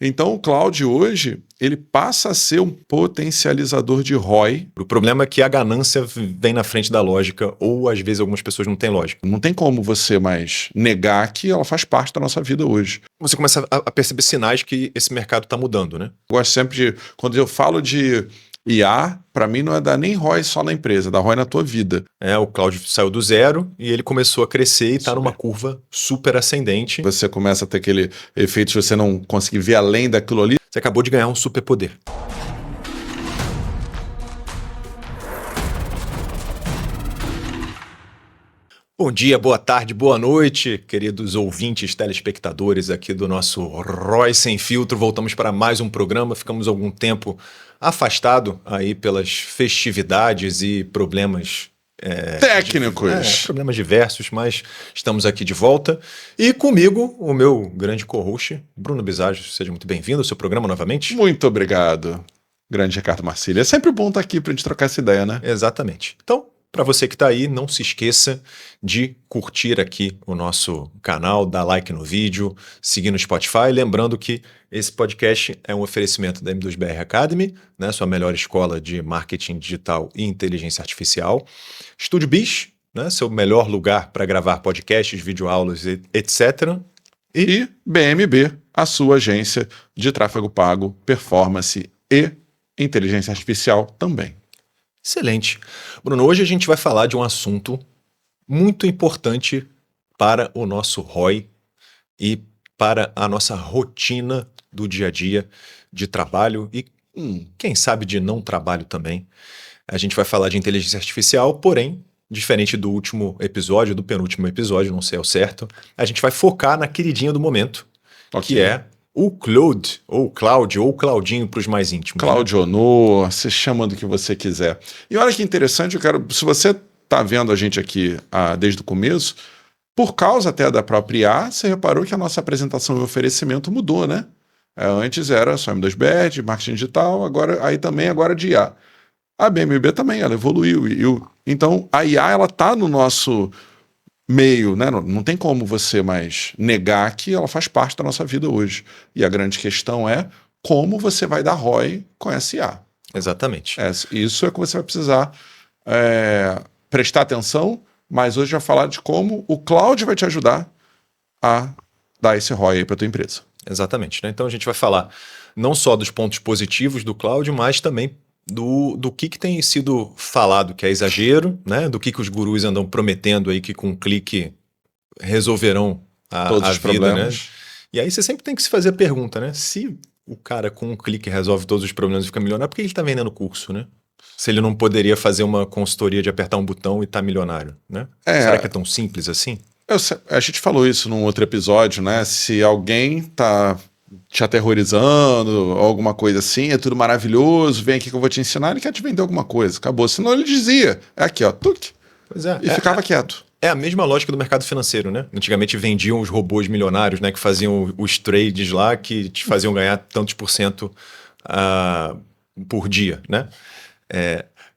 Então o cloud hoje, ele passa a ser um potencializador de ROI. O problema é que a ganância vem na frente da lógica, ou às vezes algumas pessoas não têm lógica. Não tem como você mais negar que ela faz parte da nossa vida hoje. Você começa a perceber sinais que esse mercado está mudando, né? Eu gosto sempre de, quando eu falo de IA, para mim não é dar nem ROI só na empresa, dá ROI na tua vida. O cloud saiu do zero e ele começou a crescer e está numa curva super ascendente. Você começa a ter aquele efeito de você não conseguir ver além daquilo ali. Você acabou de ganhar um superpoder. Bom dia, boa tarde, boa noite, queridos ouvintes, telespectadores aqui do nosso ROI Sem Filtro. Voltamos para mais um programa, ficamos algum tempo afastado aí pelas festividades e problemas técnicos. Problemas diversos, mas estamos aqui de volta. E comigo, o meu grande co-host, Bruno Bisaggio. Seja muito bem-vindo ao seu programa novamente. Muito obrigado, grande Ricardo Marcílio. É sempre bom estar aqui para a gente trocar essa ideia, né? Exatamente. Então, para você que está aí, não se esqueça de curtir aqui o nosso canal, dar like no vídeo, seguir no Spotify. Lembrando que esse podcast é um oferecimento da M2BR Academy, né, sua melhor escola de marketing digital e inteligência artificial. Estúdio Biz, né, seu melhor lugar para gravar podcasts, videoaulas, etc. E BMB, a sua agência de tráfego pago, performance e inteligência artificial também. Excelente. Bruno, hoje a gente vai falar de um assunto muito importante para o nosso ROI e para a nossa rotina do dia a dia de trabalho e, quem sabe, de não trabalho também. A gente vai falar de inteligência artificial, porém, diferente do último episódio, do penúltimo episódio, não sei ao certo, a gente vai focar na queridinha do momento, que é o Claude, ou Cloud, ou Claudinho para os mais íntimos. Claude Honor, você chama do que você quiser. E olha que interessante, se você está vendo a gente aqui desde o começo, por causa até da própria IA, você reparou que a nossa apresentação e oferecimento mudou, né? Antes era só M2BR, de marketing digital, agora de IA. A BMB também, ela evoluiu. Então, a IA, ela está no nosso meio, né? Não tem como você mais negar que ela faz parte da nossa vida hoje. E a grande questão é como você vai dar ROI com essa IA. Exatamente. Isso é que você vai precisar prestar atenção, mas hoje vai falar de como o cloud vai te ajudar a dar esse ROI para a tua empresa. Exatamente, né? Então a gente vai falar não só dos pontos positivos do cloud, mas também do que tem sido falado que é exagero, né? Do que os gurus andam prometendo aí que com um clique resolverão todos os vida, problemas. Né? E aí você sempre tem que se fazer a pergunta, né? Se o cara com um clique resolve todos os problemas e fica milionário, por que ele está vendendo curso, né? Se ele não poderia fazer uma consultoria de apertar um botão e estar milionário, né? Será que é tão simples assim? A gente falou isso num outro episódio, né? Se alguém tá te aterrorizando, alguma coisa assim, é tudo maravilhoso, vem aqui que eu vou te ensinar, ele quer te vender alguma coisa, acabou. Senão ele dizia, aqui ó, tuc, pois é, e ficava quieto. É a mesma lógica do mercado financeiro, né? Antigamente vendiam os robôs milionários, né? Que faziam os trades lá, que te faziam ganhar tantos por cento por dia, né?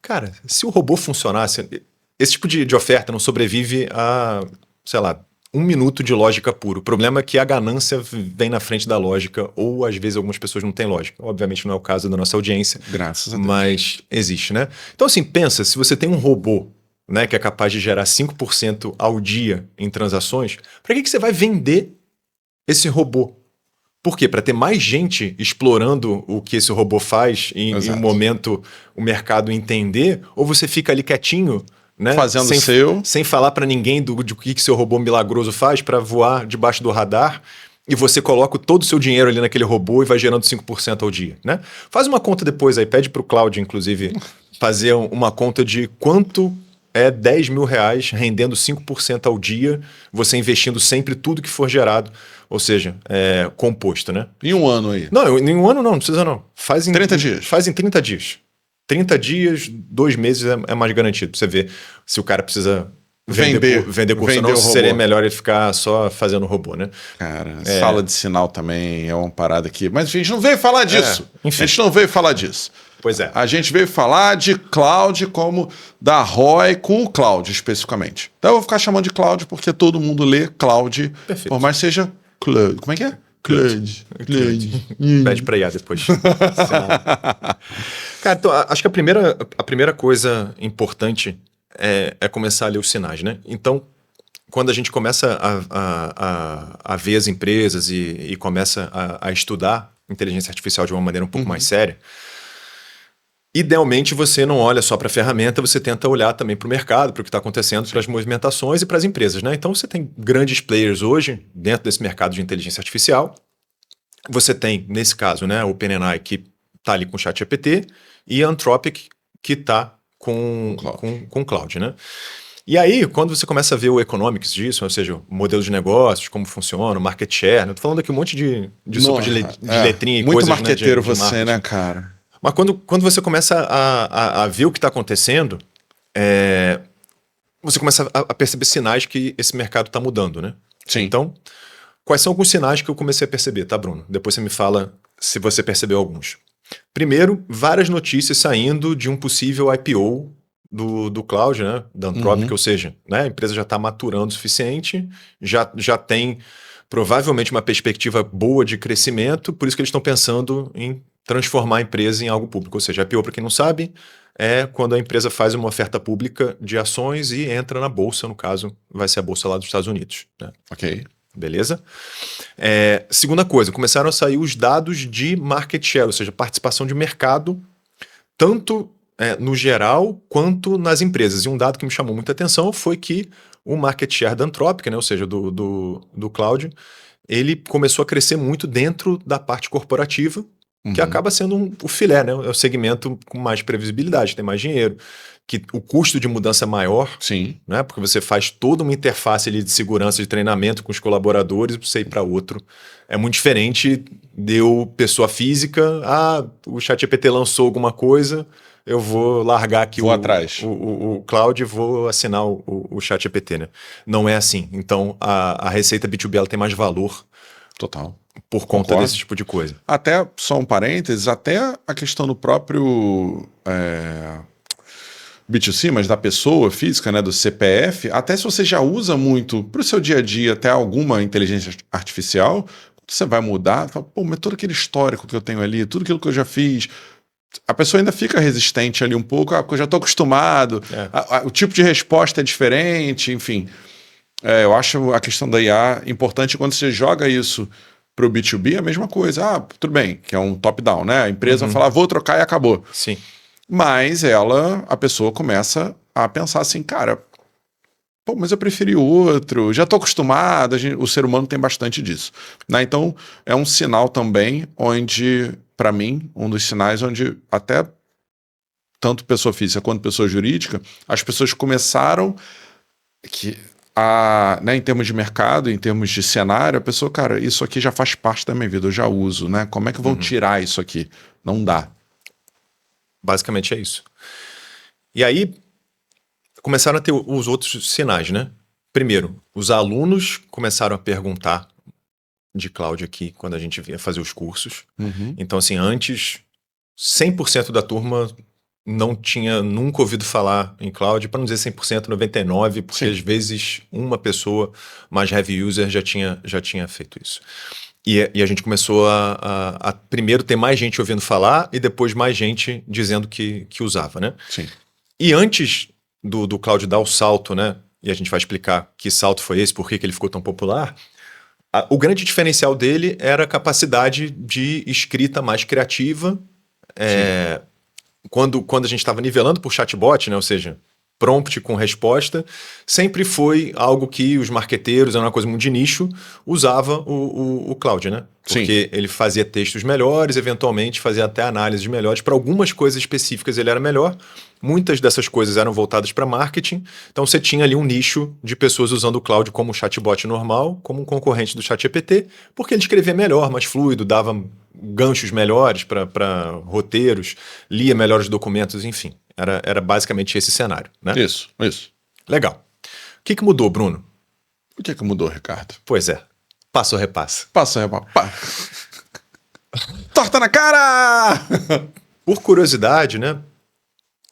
Cara, se o robô funcionasse, esse tipo de oferta não sobrevive a, sei lá, 1 minuto de lógica pura. O problema é que a ganância vem na frente da lógica, ou às vezes algumas pessoas não têm lógica. Obviamente não é o caso da nossa audiência. Graças a Deus. Mas existe, né? Então assim, pensa, se você tem um robô, né, que é capaz de gerar 5% ao dia em transações, para que você vai vender esse robô? Por quê? Para ter mais gente explorando o que esse robô faz em um momento o mercado entender, ou você fica ali quietinho, né? Fazendo sem falar para ninguém do que seu robô milagroso faz para voar debaixo do radar, e você coloca todo o seu dinheiro ali naquele robô e vai gerando 5% ao dia, né? Faz uma conta depois aí, pede para o Cloud, inclusive, fazer uma conta de quanto é 10 mil reais rendendo 5% ao dia, você investindo sempre tudo que for gerado, ou seja, composto, né? Em um ano aí? Não, em um ano não precisa não. Faz em 30 dias. Faz em 30 dias. 30 dias, 2 meses é mais garantido. Pra você ver se o cara precisa vender curso ou não, seria melhor ele ficar só fazendo robô, né? Cara, sala de sinal também é uma parada aqui. Mas a gente não veio falar disso. Enfim. A gente não veio falar disso. Pois é. A gente veio falar de cloud como da ROI com o cloud especificamente. Então eu vou ficar chamando de cloud porque todo mundo lê cloud. Perfeito. Por mais seja cloud. Como é que é? Cloud. Pede pra IA depois. Cara, então, acho que a primeira coisa importante é começar a ler os sinais, né? Então, quando a gente começa a ver as empresas e começa a estudar inteligência artificial de uma maneira um pouco mais séria, idealmente você não olha só para a ferramenta, você tenta olhar também para o mercado, para o que está acontecendo, para as movimentações e para as empresas, né? Então você tem grandes players hoje dentro desse mercado de inteligência artificial. Você tem, nesse caso, né, o OpenAI que está ali com o ChatGPT e a Anthropic que está com o Claude, né? E aí, quando você começa a ver o economics disso, ou seja, o modelo de negócios, como funciona, o market share, né? Tô falando aqui um monte de sopa de letrinha e muito coisas, marqueteiro de você, marketing. né, cara? Mas quando você começa a ver o que está acontecendo, você começa a perceber sinais que esse mercado está mudando, né? Sim. Então, quais são alguns sinais que eu comecei a perceber, tá, Bruno? Depois você me fala se você percebeu alguns. Primeiro, várias notícias saindo de um possível IPO do Cloud, né? Da Anthropic, ou seja, né? A empresa já está maturando o suficiente, já tem provavelmente uma perspectiva boa de crescimento, por isso que eles estão pensando em transformar a empresa em algo público. Ou seja, IPO, para quem não sabe, é quando a empresa faz uma oferta pública de ações e entra na bolsa, no caso, vai ser a bolsa lá dos Estados Unidos. Né? Ok. Beleza? Segunda coisa, começaram a sair os dados de market share, ou seja, participação de mercado, tanto no geral quanto nas empresas. E um dado que me chamou muita atenção foi que o market share da Anthropic, né, ou seja, do Cloud, ele começou a crescer muito dentro da parte corporativa, que acaba sendo o filé, né? É o segmento com mais previsibilidade, tem mais dinheiro, que o custo de mudança é maior, Sim. né? Porque você faz toda uma interface ali de segurança, de treinamento com os colaboradores para você ir para outro. É muito diferente de eu, pessoa física, o ChatGPT lançou alguma coisa, eu vou largar aqui o cloud e vou assinar o ChatGPT, né? Não é assim. Então, a receita B2B ela tem mais valor. Total. Por conta desse tipo de coisa. Até, só um parênteses, até a questão do próprio B2C, mas da pessoa física, né, do CPF, até se você já usa muito para o seu dia a dia até alguma inteligência artificial, você vai mudar, fala, pô, mas todo aquele histórico que eu tenho ali, tudo aquilo que eu já fiz, a pessoa ainda fica resistente ali um pouco, porque eu já estou acostumado, o tipo de resposta é diferente, enfim. Eu acho a questão da IA importante quando você joga isso para o B2B, é a mesma coisa. Tudo bem, que é um top-down, né? A empresa vai falar, vou trocar e acabou. Sim. Mas a pessoa começa a pensar assim, cara, pô, mas eu preferi outro, já estou acostumado, o ser humano tem bastante disso. Né? Então, é um sinal também onde, para mim, um dos sinais onde até tanto pessoa física quanto pessoa jurídica, as pessoas começaram né, em termos de mercado, em termos de cenário, a pessoa, cara, isso aqui já faz parte da minha vida, eu já uso, né? Como é que vão tirar isso aqui? Não dá. Basicamente é isso. E aí, começaram a ter os outros sinais, né? Primeiro, os alunos começaram a perguntar de cloud aqui, quando a gente ia fazer os cursos. Então, assim, antes, 100% da turma não tinha nunca ouvido falar em cloud, para não dizer 100%, 99%, porque às vezes uma pessoa mais heavy user já tinha feito isso. E a gente começou a primeiro ter mais gente ouvindo falar e depois mais gente dizendo que usava, né? Sim. E antes do cloud dar o salto, né? E a gente vai explicar que salto foi esse, por que ele ficou tão popular. O grande diferencial dele era a capacidade de escrita mais criativa. Quando a gente estava nivelando por chatbot, né? Ou seja, prompt com resposta, sempre foi algo que os marqueteiros, era uma coisa muito de nicho, usava o cloud, né? Porque ele fazia textos melhores, eventualmente fazia até análises melhores. Para algumas coisas específicas ele era melhor. Muitas dessas coisas eram voltadas para marketing. Então você tinha ali um nicho de pessoas usando o cloud como chatbot normal, como um concorrente do ChatGPT, porque ele escrevia melhor, mais fluido, dava ganchos melhores para roteiros, lia melhores documentos, enfim. Era basicamente esse cenário, né? Isso. Legal. O que mudou, Bruno? O que mudou, Ricardo? Pois é. Passa ou repassa? Passa ou repassa? Torta na cara! Por curiosidade, né?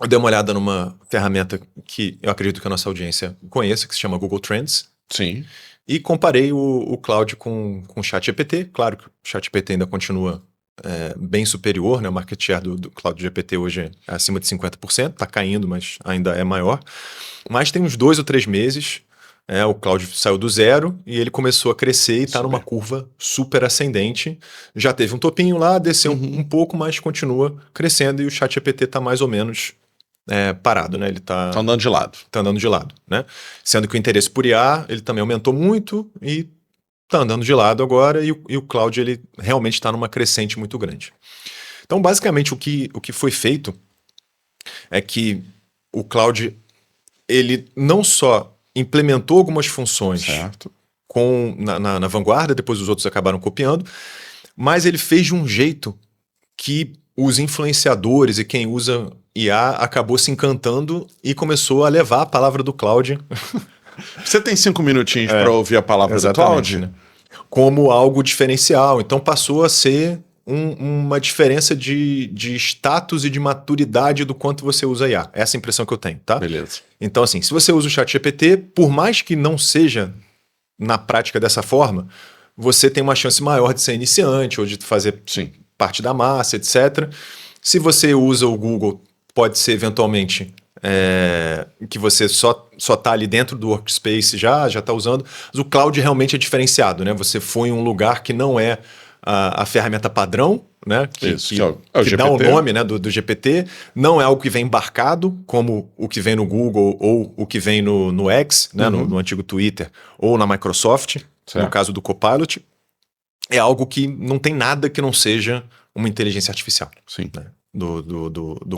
Eu dei uma olhada numa ferramenta que eu acredito que a nossa audiência conheça, que se chama Google Trends. Sim. e comparei o Cloud com o ChatGPT. Claro que o ChatGPT ainda continua bem superior, né? O market share do Cloud GPT hoje é acima de 50%, está caindo, mas ainda é maior. Mas tem uns 2 ou 3 meses, o Cloud saiu do zero e ele começou a crescer e está numa curva super ascendente. Já teve um topinho lá, desceu um pouco, mas continua crescendo e o ChatGPT está mais ou menos parado, né? Ele está andando de lado. Está andando de lado, né? Sendo que o interesse por IA, ele também aumentou muito e está andando de lado agora e o Cloud ele realmente está numa crescente muito grande. Então, basicamente, o que foi feito é que o Cloud ele não só implementou algumas funções na vanguarda, depois os outros acabaram copiando, mas ele fez de um jeito que os influenciadores e quem usa IA acabou se encantando e começou a levar a palavra do Cloud. Você tem 5 minutinhos para ouvir a palavra do Cloud? Né? Como algo diferencial. Então passou a ser uma diferença de status e de maturidade do quanto você usa IA. Essa é a impressão que eu tenho, tá? Beleza. Então, assim, se você usa o ChatGPT, por mais que não seja na prática dessa forma, você tem uma chance maior de ser iniciante ou de fazer parte da massa, etc. Se você usa o Google, pode ser eventualmente que você só está ali dentro do workspace já está usando. Mas o Cloud realmente é diferenciado, né? Você foi em um lugar que não é a ferramenta padrão, né? Que dá o nome, né, do GPT, não é algo que vem embarcado, como o que vem no Google ou o que vem no X, né, no antigo Twitter, ou na Microsoft, no caso do Copilot. É algo que não tem nada que não seja uma inteligência artificial. Sim. Né, do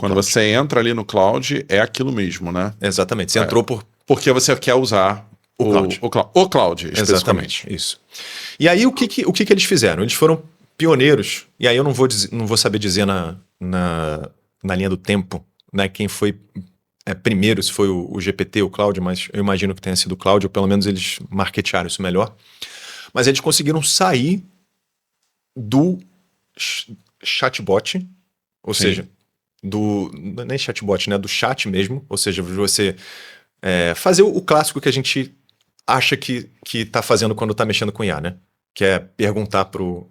Quando Cloud. você entra ali no Cloud, é aquilo mesmo, né? Exatamente. Você entrou porque você quer usar o Cloud, especificamente. Exatamente, isso. E aí, o que eles fizeram? Eles foram pioneiros, e aí eu não vou saber dizer na linha do tempo, né, quem foi primeiro, se foi o GPT, o Cloud, mas eu imagino que tenha sido o Cloud, ou pelo menos eles marketearam isso melhor. Mas eles conseguiram sair do chatbot, ou seja, nem chatbot, né, do chat mesmo, ou seja, você fazer o clássico que a gente acha que está fazendo quando está mexendo com IA, né? Que é perguntar pro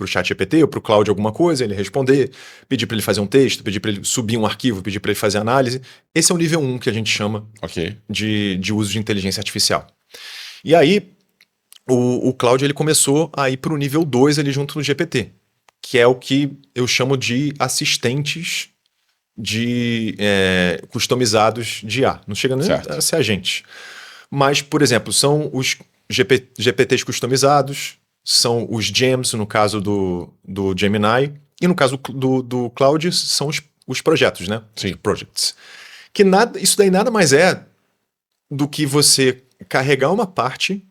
chat GPT ou pro Cloud alguma coisa, ele responder, pedir para ele fazer um texto, pedir para ele subir um arquivo, pedir para ele fazer análise. Esse é o nível 1 que a gente chama de uso de inteligência artificial. E aí, o Cloud ele começou a ir para o nível 2 ali junto no GPT, que é o que eu chamo de assistentes customizados de IA. Não chega nem a ser agentes. Mas, por exemplo, são os GPTs customizados, são os gems, no caso do Gemini, e no caso do Cloud, são os projetos, né? Sim. Projects. Isso daí nada mais é do que você carregar uma parte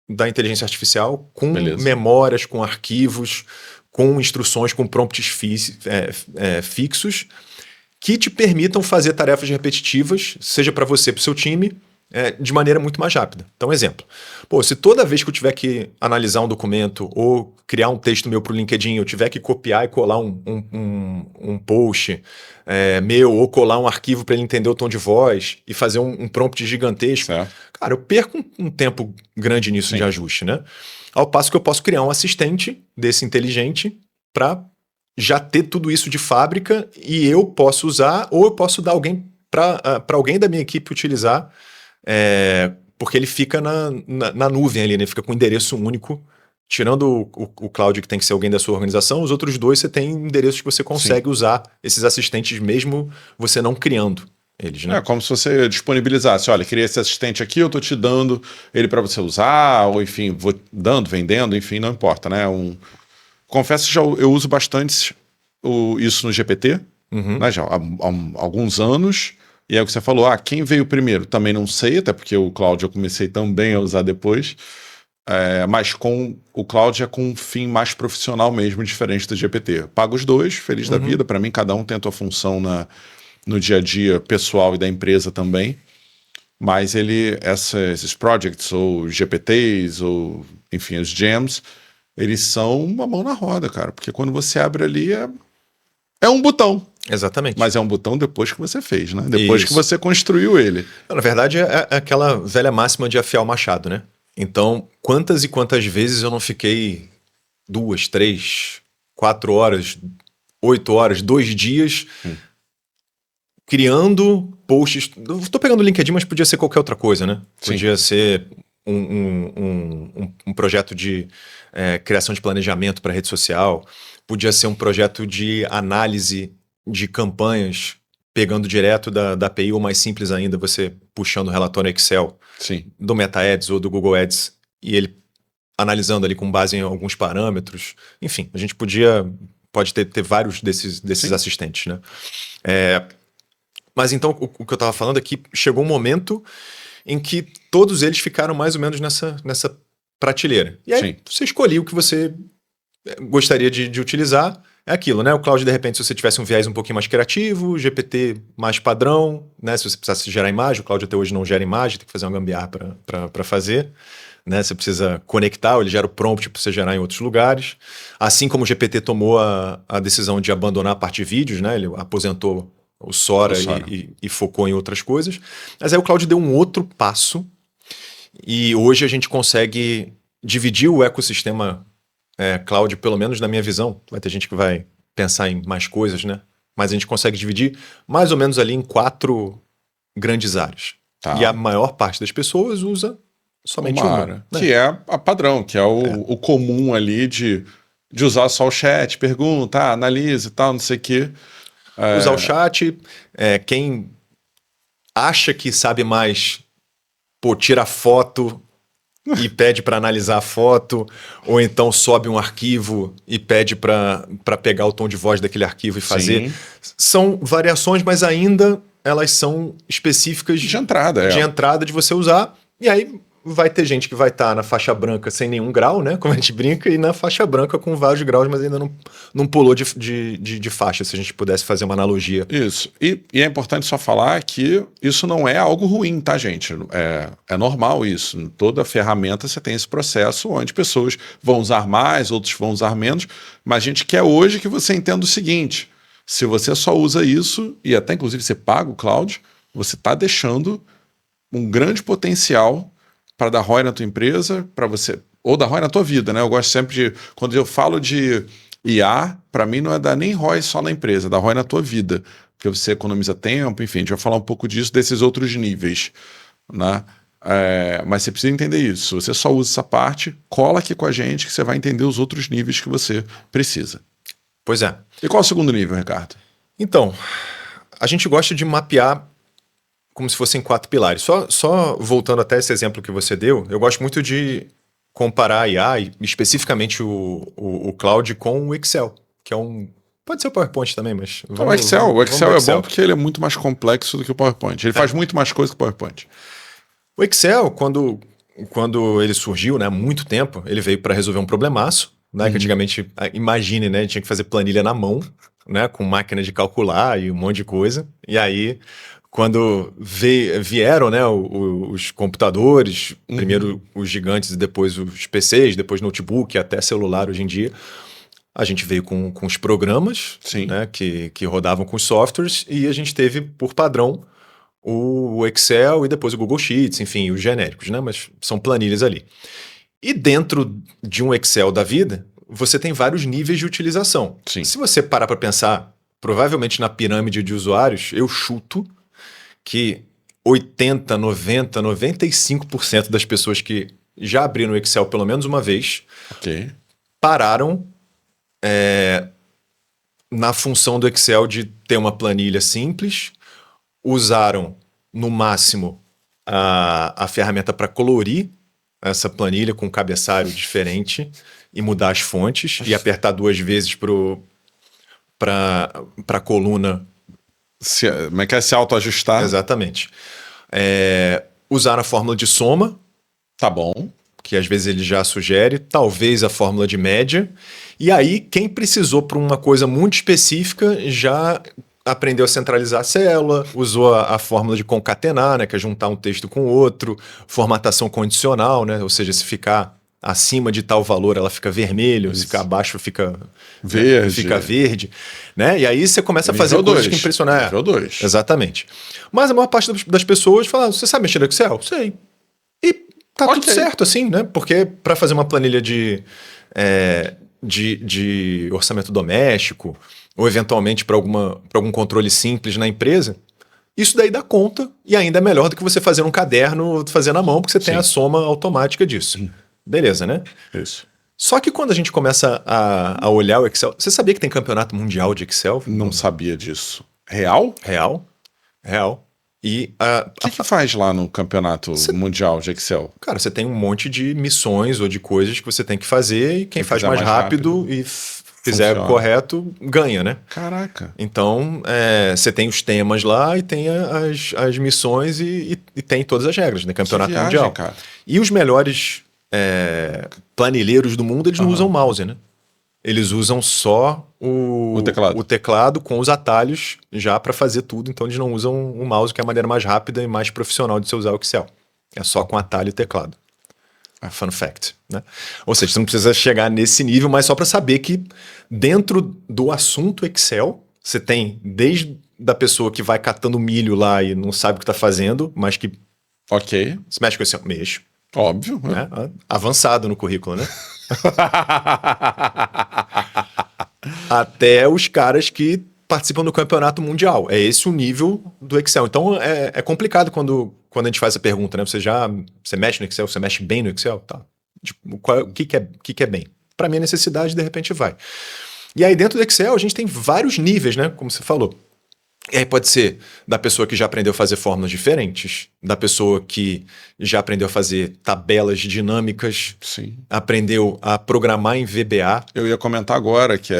da inteligência artificial com memórias, com arquivos, com instruções, com prompts fixos, que te permitam fazer tarefas repetitivas, seja para você, para o seu time, de maneira muito mais rápida. Então, exemplo. Se toda vez que eu tiver que analisar um documento ou criar um texto meu para o LinkedIn, eu tiver que copiar e colar um post meu ou colar um arquivo para ele entender o tom de voz e fazer um prompt gigantesco, cara, eu perco um tempo grande nisso de ajuste, né? Ao passo que eu posso criar um assistente desse inteligente para já ter tudo isso de fábrica e eu posso usar ou eu posso dar para alguém da minha equipe utilizar, porque ele fica na nuvem ali, né? Fica com endereço único. Tirando o Cloud, que tem que ser alguém da sua organização, os outros dois você tem endereços que você consegue usar esses assistentes mesmo você não criando eles, né? É como se você disponibilizasse, olha, queria esse assistente aqui, eu tô te dando ele para você usar, ou enfim, vou vendendo, enfim, não importa, né? Confesso que eu uso bastante isso no GPT, né, já há alguns anos. E é o que você falou, quem veio primeiro? Também não sei, até porque o Cloud eu comecei também a usar depois. Mas com o Cloud é com um fim mais profissional mesmo, diferente do GPT. Pago os dois, feliz da vida. Para mim, cada um tem a sua função no dia a dia pessoal e da empresa também. Mas esses projects, ou GPTs, ou enfim, os gems, eles são uma mão na roda, cara. Porque quando você abre ali, é um botão. Exatamente. Mas é um botão depois que você fez, né? Depois que você construiu ele. Na verdade, é aquela velha máxima de afiar o machado, né? Então, quantas e quantas vezes eu não fiquei 2, 3, 4 horas, 8 horas, 2 dias criando posts. Estou pegando o LinkedIn, mas podia ser qualquer outra coisa, né? Sim. Podia ser um projeto de criação de planejamento para rede social, podia ser um projeto de análise de campanhas, pegando direto da API, ou mais simples ainda, você puxando o relatório Excel Sim. do Meta Ads ou do Google Ads e ele analisando ali com base em alguns parâmetros. Enfim, a gente pode ter vários desses assistentes, né? Mas então, o que eu estava falando é que chegou um momento em que todos eles ficaram mais ou menos nessa prateleira. E aí você escolhia o que você gostaria de utilizar. É aquilo, né? O Claude, de repente, se você tivesse um viés um pouquinho mais criativo, GPT mais padrão, né? Se você precisasse gerar imagem, o Claude até hoje não gera imagem, tem que fazer uma gambiarra para fazer. Né? Você precisa conectar, ou ele gera o prompt para você gerar em outros lugares. Assim como o GPT tomou a decisão de abandonar a parte de vídeos, né? Ele aposentou o Sora. E focou em outras coisas. Mas aí o Claude deu um outro passo e hoje a gente consegue dividir o ecossistema cloud, pelo menos na minha visão. Vai ter gente que vai pensar em mais coisas, né? Mas a gente consegue dividir mais ou menos ali em 4 grandes áreas. Tá. E a maior parte das pessoas usa somente uma área, né? Que é a padrão, que é o comum ali de usar só o chat, pergunta, analisa e tal, não sei o quê. Usar o chat, quem acha que sabe mais, tira foto e pede para analisar a foto, ou então sobe um arquivo e pede para pegar o tom de voz daquele arquivo e fazer. Sim. São variações, mas ainda elas são específicas de entrada, de entrada de você usar. E aí vai ter gente que vai estar na faixa branca sem nenhum grau, né? Como a gente brinca, e na faixa branca com vários graus, mas ainda não pulou de faixa, se a gente pudesse fazer uma analogia. Isso. E é importante só falar que isso não é algo ruim, tá, gente? É normal isso. Em toda ferramenta você tem esse processo onde pessoas vão usar mais, outros vão usar menos, mas a gente quer hoje que você entenda o seguinte: se você só usa isso, e até inclusive você paga o cloud, você está deixando um grande potencial para dar ROI na tua empresa, para você, ou dar ROI na tua vida, né? Eu gosto sempre de, quando eu falo de IA, para mim não é dar nem ROI só na empresa, é dar ROI na tua vida, porque você economiza tempo, enfim, a gente vai falar um pouco disso, desses outros níveis, né? Mas você precisa entender isso. Se você só usa essa parte, cola aqui com a gente que você vai entender os outros níveis que você precisa. Pois é. E qual é o segundo nível, Ricardo? Então, a gente gosta de mapear como se fossem 4 pilares. Só voltando até esse exemplo que você deu, eu gosto muito de comparar a IA, e especificamente o Cloud, com o Excel, que é pode ser o PowerPoint também, mas... O Excel é bom porque ele é muito mais complexo do que o PowerPoint. Ele faz muito mais coisa que o PowerPoint. O Excel, quando ele surgiu, né, há muito tempo, ele veio para resolver um problemaço, né, que antigamente, imagine, né, tinha que fazer planilha na mão, né, com máquina de calcular e um monte de coisa. E aí, quando vieram, né, os computadores, primeiro os gigantes e depois os PCs, depois notebook, até celular hoje em dia, a gente veio com os programas, né, que rodavam com os softwares, e a gente teve por padrão o Excel e depois o Google Sheets, enfim, os genéricos, né, mas são planilhas ali. E dentro de um Excel da vida, você tem vários níveis de utilização. Sim. Se você parar para pensar, provavelmente na pirâmide de usuários, eu chuto que 80, 90, 95% das pessoas que já abriram o Excel pelo menos uma vez pararam na função do Excel de ter uma planilha simples, usaram no máximo a ferramenta para colorir essa planilha com um cabeçalho diferente e mudar as fontes e apertar 2 vezes para a coluna. Mas quer se autoajustar? Exatamente. Usar a fórmula de soma. Tá bom. Que às vezes ele já sugere. Talvez a fórmula de média. E aí, quem precisou para uma coisa muito específica já aprendeu a centralizar a célula, usou a fórmula de concatenar, né, que é juntar um texto com outro, formatação condicional, né, ou seja, se ficar acima de tal valor ela fica vermelho, se ficar abaixo fica verde, né? E aí você começa a fazer coisas que impressionar. Nível 2. Exatamente. Mas a maior parte das pessoas fala, você sabe mexer no Excel? Sei. E Tá Ok. tudo certo, assim, né? Porque para fazer uma planilha de orçamento doméstico, ou eventualmente para algum controle simples na empresa, isso daí dá conta e ainda é melhor do que você fazer num caderno, fazer na mão, porque você tem a soma automática disso. Beleza, né? Isso. Só que quando a gente começa a olhar o Excel, você sabia que tem campeonato mundial de Excel? Não sabia disso. Real? Real. Real. E O que faz lá no campeonato mundial de Excel? cara, você tem um monte de missões ou de coisas que você tem que fazer e quem faz mais rápido e fizer funciona. correto ganha, né? Caraca. Então, você tem os temas lá e tem as missões e tem todas as regras, né? Campeonato Que viagem, mundial. cara. E os melhores planilheiros do mundo, eles não usam mouse, né? Eles usam só O teclado. o teclado com os atalhos já para fazer tudo. Então, eles não usam o mouse, que é a maneira mais rápida e mais profissional de você usar o Excel. É só com atalho e teclado. Fun fact, né? Ou seja, você não precisa chegar nesse nível, mas só para saber que dentro do assunto Excel, você tem desde da pessoa que vai catando milho lá e não sabe o que está fazendo, mas que Ok. se mexe com Excel, mexe, Óbvio. né? Avançado no currículo, né? Até os caras que participam do campeonato mundial. É esse o nível do Excel. Então é complicado quando a gente faz essa pergunta, né? Você mexe no Excel, você mexe bem no Excel? Tá. Tipo, o que é bem? Para minha necessidade, de repente vai. E aí dentro do Excel a gente tem vários níveis, né? Como você falou. E aí pode ser da pessoa que já aprendeu a fazer fórmulas diferentes, da pessoa que já aprendeu a fazer tabelas dinâmicas, Sim. aprendeu a programar em VBA. Eu ia comentar agora que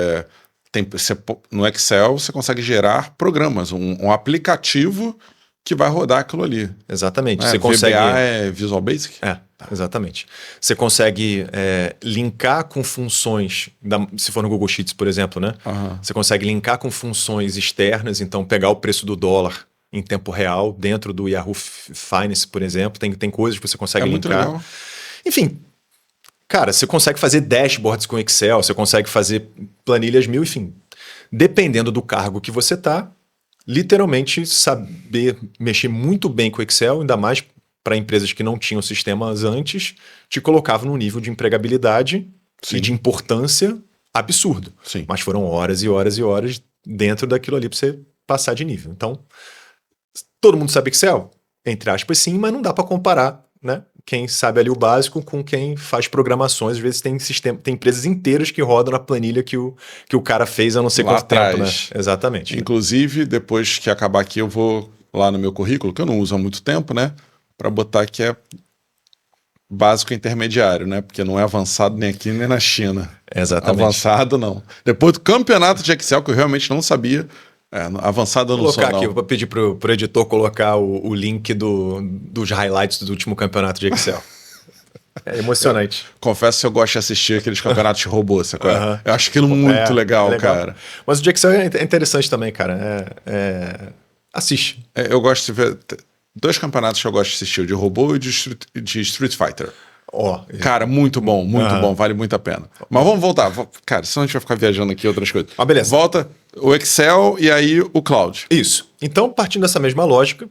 no Excel você consegue gerar programas, um aplicativo que vai rodar aquilo ali. Exatamente. Você Você consegue. VBA é Visual Basic? Exatamente. Você consegue linkar com funções, se for no Google Sheets, por exemplo, né? Você consegue linkar com funções externas, então pegar o preço do dólar em tempo real dentro do Yahoo Finance, por exemplo. Tem coisas que você consegue linkar. Muito legal. Enfim, cara, você consegue fazer dashboards com Excel, você consegue fazer planilhas mil, enfim. Dependendo do cargo que você tá, literalmente saber mexer muito bem com o Excel, ainda mais para empresas que não tinham sistemas antes, te colocava num nível de empregabilidade e de importância absurdo. Sim. Mas foram horas e horas e horas dentro daquilo ali para você passar de nível. Então, todo mundo sabe Excel? Entre aspas, sim, mas não dá para comparar, né? Quem sabe ali o básico com quem faz programações. Às vezes tem empresas inteiras que rodam na planilha que o cara fez há não sei quanto tempo, né? Exatamente. Inclusive, depois que acabar aqui, eu vou lá no meu currículo, que eu não uso há muito tempo, né? Para botar que é básico intermediário, né? Porque não é avançado nem aqui nem na China. Exatamente. Avançado, não. Depois do campeonato de Excel, que eu realmente não sabia, avançado eu não sou, não. Vou colocar aqui, vou pedir pro editor colocar o link dos highlights do último campeonato de Excel. É emocionante. Confesso que eu gosto de assistir aqueles campeonatos de robô, sacou? Eu acho aquilo muito legal, cara. Mas o de Excel é interessante também, cara. Assiste. Eu gosto de ver... Dois campeonatos que eu gosto de assistir, o de robô e de Street Fighter. Cara, muito bom, vale muito a pena. Mas vamos voltar. Cara, senão a gente vai ficar viajando aqui outras coisas. Beleza. Volta o Excel e aí o Cloud. Isso. Então, partindo dessa mesma lógica,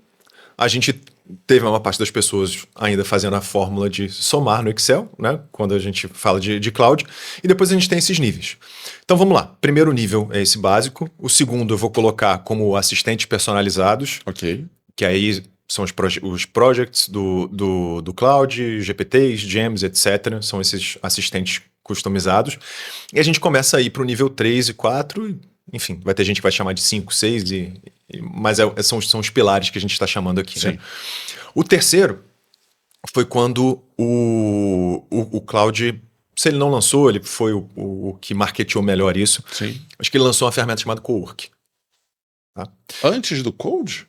a gente teve uma parte das pessoas ainda fazendo a fórmula de somar no Excel, né? Quando a gente fala de Cloud. E depois a gente tem esses níveis. Então vamos lá. Primeiro nível é esse básico. O segundo eu vou colocar como assistentes personalizados. Ok. Que aí são os projects do Cloud, GPTs, Gems, etc. São esses assistentes customizados. E a gente começa a ir para o nível 3 e 4. Enfim, vai ter gente que vai chamar de 5, 6, mas são os pilares que a gente está chamando aqui. Né? O terceiro foi quando o Cloud, se ele não lançou, ele foi o que marketeou melhor isso. Sim. Acho que ele lançou uma ferramenta chamada Cowork. Tá? Antes do Code?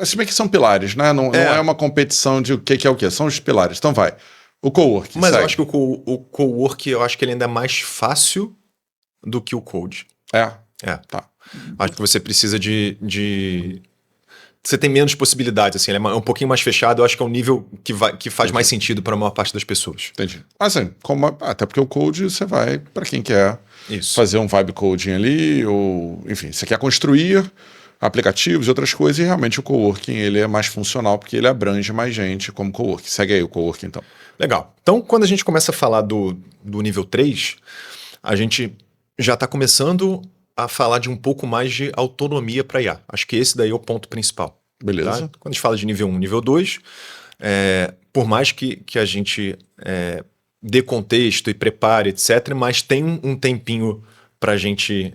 Se bem que são pilares, né? Não é uma competição de o que é o que. São os pilares. Então vai. O Cowork. Mas eu acho que o Cowork, eu acho que ele ainda é mais fácil do que o Code. Tá. Acho que você precisa de... Você tem menos possibilidades, assim. Ele é um pouquinho mais fechado. Eu acho que é um nível que faz mais sentido para a maior parte das pessoas. Entendi. Assim, até porque o Code você vai para quem quer fazer um vibe coding ali, ou enfim, você quer construir aplicativos e outras coisas, e realmente o coworking ele é mais funcional porque ele abrange mais gente como coworking. Segue aí o coworking, então. Legal. Então, quando a gente começa a falar do nível 3, a gente já está começando a falar de um pouco mais de autonomia para IA. Acho que esse daí é o ponto principal. Beleza. Tá? Quando a gente fala de nível 1, nível 2, por mais que a gente dê contexto e prepare, etc., mas tem um tempinho para a gente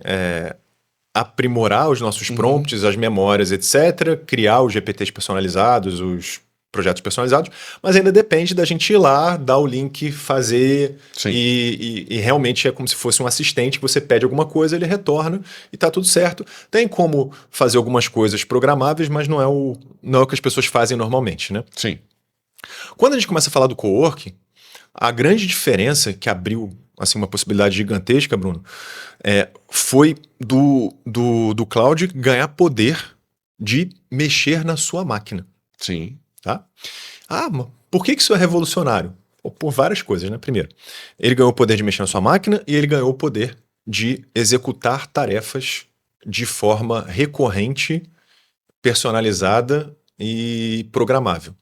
aprimorar os nossos prompts, as memórias, etc., criar os GPTs personalizados, os projetos personalizados, mas ainda depende da gente ir lá, dar o link, fazer, e realmente é como se fosse um assistente que você pede alguma coisa, ele retorna e tá tudo certo. Tem como fazer algumas coisas programáveis, mas não é o que as pessoas fazem normalmente, né? Sim. Quando a gente começa a falar do coworking, a grande diferença que abriu assim, uma possibilidade gigantesca, Bruno, foi do cloud ganhar poder de mexer na sua máquina. Sim. Tá? Mas por que isso é revolucionário? Por várias coisas, né? Primeiro, ele ganhou o poder de mexer na sua máquina e ele ganhou o poder de executar tarefas de forma recorrente, personalizada e programável.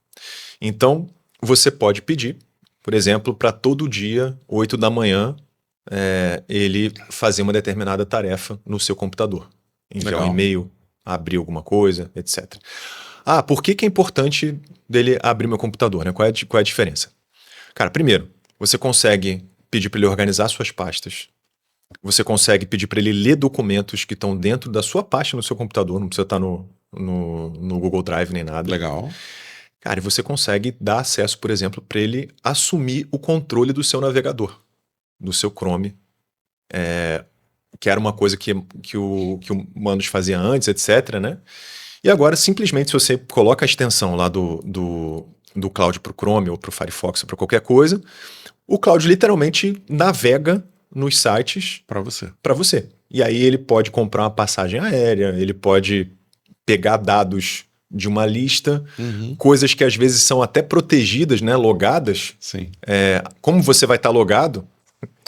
Então, você pode pedir, por exemplo, para todo dia, 8 da manhã, ele fazer uma determinada tarefa no seu computador. Enviar um e-mail, abrir alguma coisa, etc. Por que é importante dele abrir meu computador, né? Qual é a diferença? Cara, primeiro, você consegue pedir para ele organizar suas pastas. Você consegue pedir para ele ler documentos que estão dentro da sua pasta no seu computador, não precisa estar no Google Drive nem nada. Legal. Cara, e você consegue dar acesso, por exemplo, para ele assumir o controle do seu navegador, do seu Chrome, que era uma coisa que o Mandos fazia antes, etc., né? E agora, simplesmente, se você coloca a extensão lá do Cloud para o Chrome ou para o Firefox ou para qualquer coisa, o Cloud literalmente navega nos sites para você. E aí ele pode comprar uma passagem aérea, ele pode pegar dados de uma lista, coisas que às vezes são até protegidas, né, logadas. Sim. Como você vai estar logado,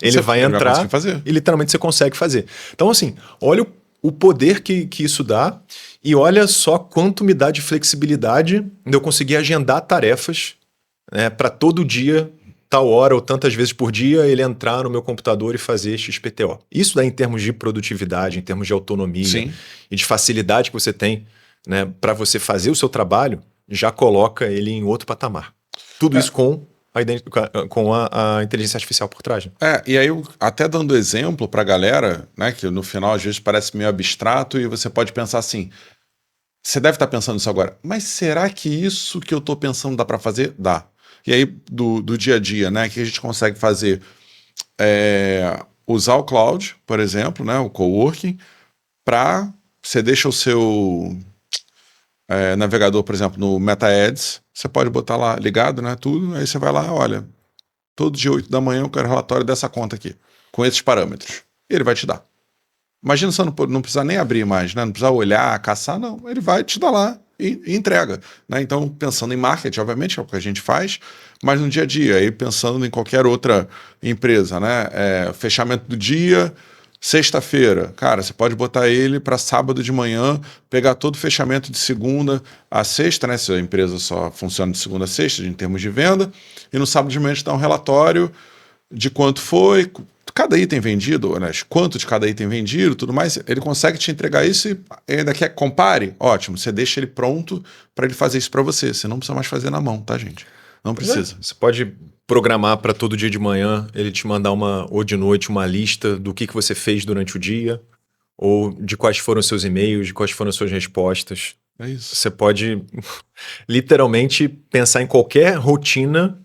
ele vai entrar e literalmente você consegue fazer. Então, assim, olha o poder que isso dá. E olha só quanto me dá de flexibilidade de eu conseguir agendar tarefas para todo dia, tal hora ou tantas vezes por dia, ele entrar no meu computador e fazer XPTO. Isso daí em termos de produtividade, em termos de autonomia e de facilidade que você tem, né, para você fazer o seu trabalho, já coloca ele em outro patamar. Tudo isso com a inteligência artificial por trás. E aí, até dando exemplo para a galera, né, que no final às vezes parece meio abstrato e você pode pensar assim, você deve estar pensando isso agora, mas será que isso que eu estou pensando dá para fazer? Dá. E aí, do dia a dia, né, que a gente consegue fazer, usar o cloud, por exemplo, né, o coworking, para você deixa o seu navegador, por exemplo, no Meta Ads, você pode botar lá ligado, né, tudo, aí você vai lá, olha, todo dia 8 da manhã eu quero relatório dessa conta aqui, com esses parâmetros. E ele vai te dar. Imagina você não precisar nem abrir mais, né? Não precisar olhar, caçar, não. Ele vai te dar lá e entrega. Né? Então, pensando em marketing, obviamente, é o que a gente faz, mas no dia a dia, aí pensando em qualquer outra empresa, né? Fechamento do dia, sexta-feira. Cara, você pode botar ele para sábado de manhã, pegar todo o fechamento de segunda a sexta, né? Se a empresa só funciona de segunda a sexta, em termos de venda, e no sábado de manhã te dá um relatório de quanto foi, cada item vendido, né, quanto de cada item vendido, tudo mais, ele consegue te entregar isso e ainda quer que compare? Ótimo, você deixa ele pronto para ele fazer isso para você. Você não precisa mais fazer na mão, tá, gente? Não precisa. Você pode programar para todo dia de manhã, ele te mandar ou de noite uma lista do que você fez durante o dia, ou de quais foram os seus e-mails, de quais foram as suas respostas. É isso. Você pode literalmente pensar em qualquer rotina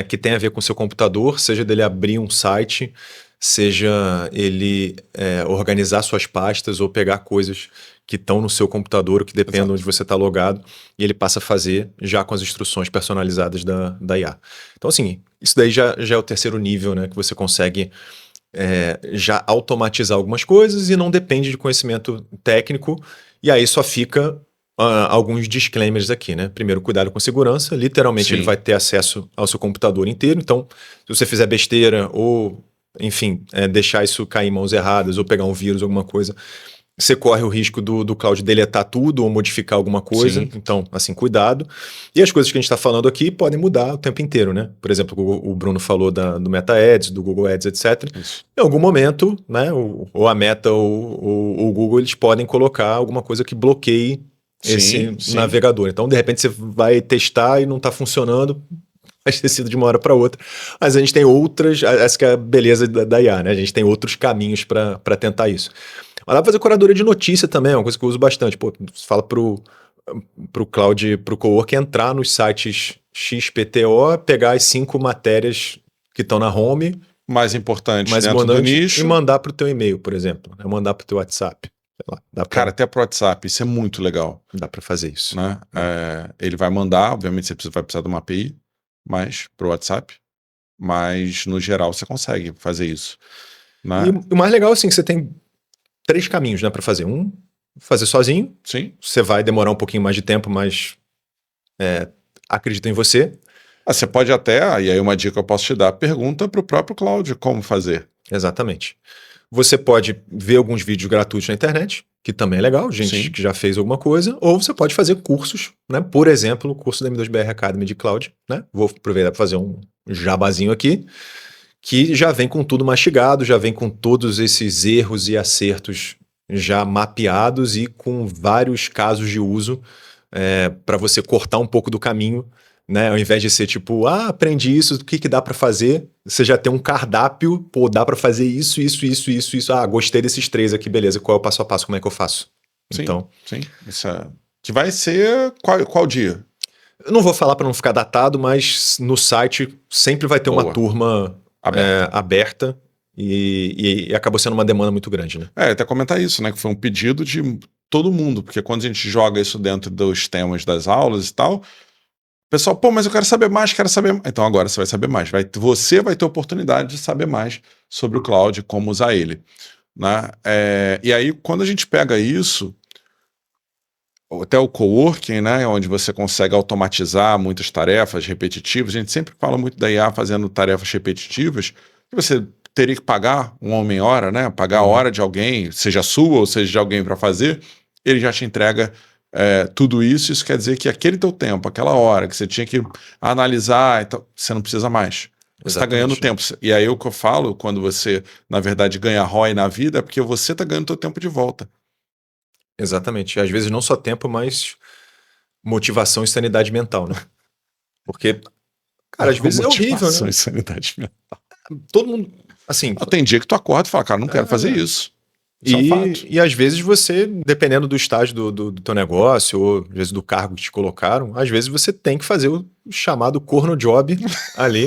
que tem a ver com o seu computador, seja dele abrir um site, seja ele organizar suas pastas ou pegar coisas que estão no seu computador, ou que dependem onde você está logado, e ele passa a fazer já com as instruções personalizadas da IA. Então, assim, isso daí já é o terceiro nível, né, que você consegue já automatizar algumas coisas e não depende de conhecimento técnico, e aí só fica alguns disclaimers aqui, né? Primeiro, cuidado com segurança. Literalmente, ele vai ter acesso ao seu computador inteiro. Então, se você fizer besteira ou, enfim, deixar isso cair em mãos erradas ou pegar um vírus, alguma coisa, Você corre o risco do cloud deletar tudo ou modificar alguma coisa. Sim. Então, assim, cuidado. E as coisas que a gente está falando aqui podem mudar o tempo inteiro, né? Por exemplo, o Bruno falou do Meta Ads, do Google Ads, etc. Isso. Em algum momento, né, ou a Meta ou o Google, eles podem colocar alguma coisa que bloqueie esse Sim. navegador. Então, de repente, você vai testar e não está funcionando, vai ter sido de uma hora para outra. Mas a gente tem outras, essa que é a beleza da IA, né? A gente tem outros caminhos para tentar isso. Mas dá pra fazer curadoria de notícia também, é uma coisa que eu uso bastante. Pô, você fala pro cloud, pro cowork entrar nos sites XPTO, pegar as 5 matérias que estão na home, Mais importante mais dentro do importante, nicho. e mandar pro teu e-mail, por exemplo. Né? Mandar pro teu WhatsApp. Sei lá, Cara, até pro WhatsApp, isso é muito legal. dá pra fazer isso. Né? Ele vai mandar, obviamente você vai precisar de uma API, mas pro WhatsApp, mas no geral você consegue fazer isso. Né? E o mais legal, assim, que você tem 3 caminhos, né, para fazer. Fazer sozinho. Sim. Você vai demorar um pouquinho mais de tempo, mas acredita em você. Você pode até, e aí uma dica que eu posso te dar, pergunta pro próprio Cloud como fazer. Exatamente. Você pode ver alguns vídeos gratuitos na internet, que também é legal, gente Sim. que já fez alguma coisa, ou você pode fazer cursos, né? Por exemplo, o curso da M2BR Academy de Cloud, né? Vou aproveitar para fazer um jabazinho aqui, que já vem com tudo mastigado, já vem com todos esses erros e acertos já mapeados e com vários casos de uso para você cortar um pouco do caminho, né? Ao invés de ser tipo, aprendi isso, o que dá para fazer? Você já tem um cardápio, pô, dá para fazer isso. Gostei desses 3 aqui, beleza. Qual é o passo a passo? Como é que eu faço? Sim, Então, sim. Isso que vai ser qual dia? eu não vou falar para não ficar datado, mas no site sempre vai ter uma turma aberta e acabou sendo uma demanda muito grande, né? Até comentar isso, né? Que foi um pedido de todo mundo, porque quando a gente joga isso dentro dos temas das aulas e tal, o pessoal, pô, mas eu quero saber mais, Então agora você vai saber mais. Você vai ter oportunidade de saber mais sobre o cloud, como usar ele. Né? E aí, quando a gente pega isso, até o coworking, né, onde você consegue automatizar muitas tarefas repetitivas, a gente sempre fala muito da IA fazendo tarefas repetitivas, que você teria que pagar um homem-hora, né, pagar a hora de alguém, seja sua ou seja de alguém para fazer, ele já te entrega tudo isso. Isso quer dizer que aquele teu tempo, aquela hora que você tinha que analisar, então, você não precisa mais. Você está ganhando tempo. E aí o que eu falo, quando você, na verdade, ganha ROI na vida, é porque você está ganhando teu tempo de volta. Exatamente. Às vezes não só tempo, mas motivação e sanidade mental, né? Porque, cara, às vezes é horrível, né? Motivação e sanidade mental. Todo mundo, assim... Tem dia que tu acorda e fala, cara, não quero fazer isso. Isso é um fato. E às vezes você, dependendo do estágio do teu negócio, ou às vezes do cargo que te colocaram, às vezes você tem que fazer o chamado corno job ali,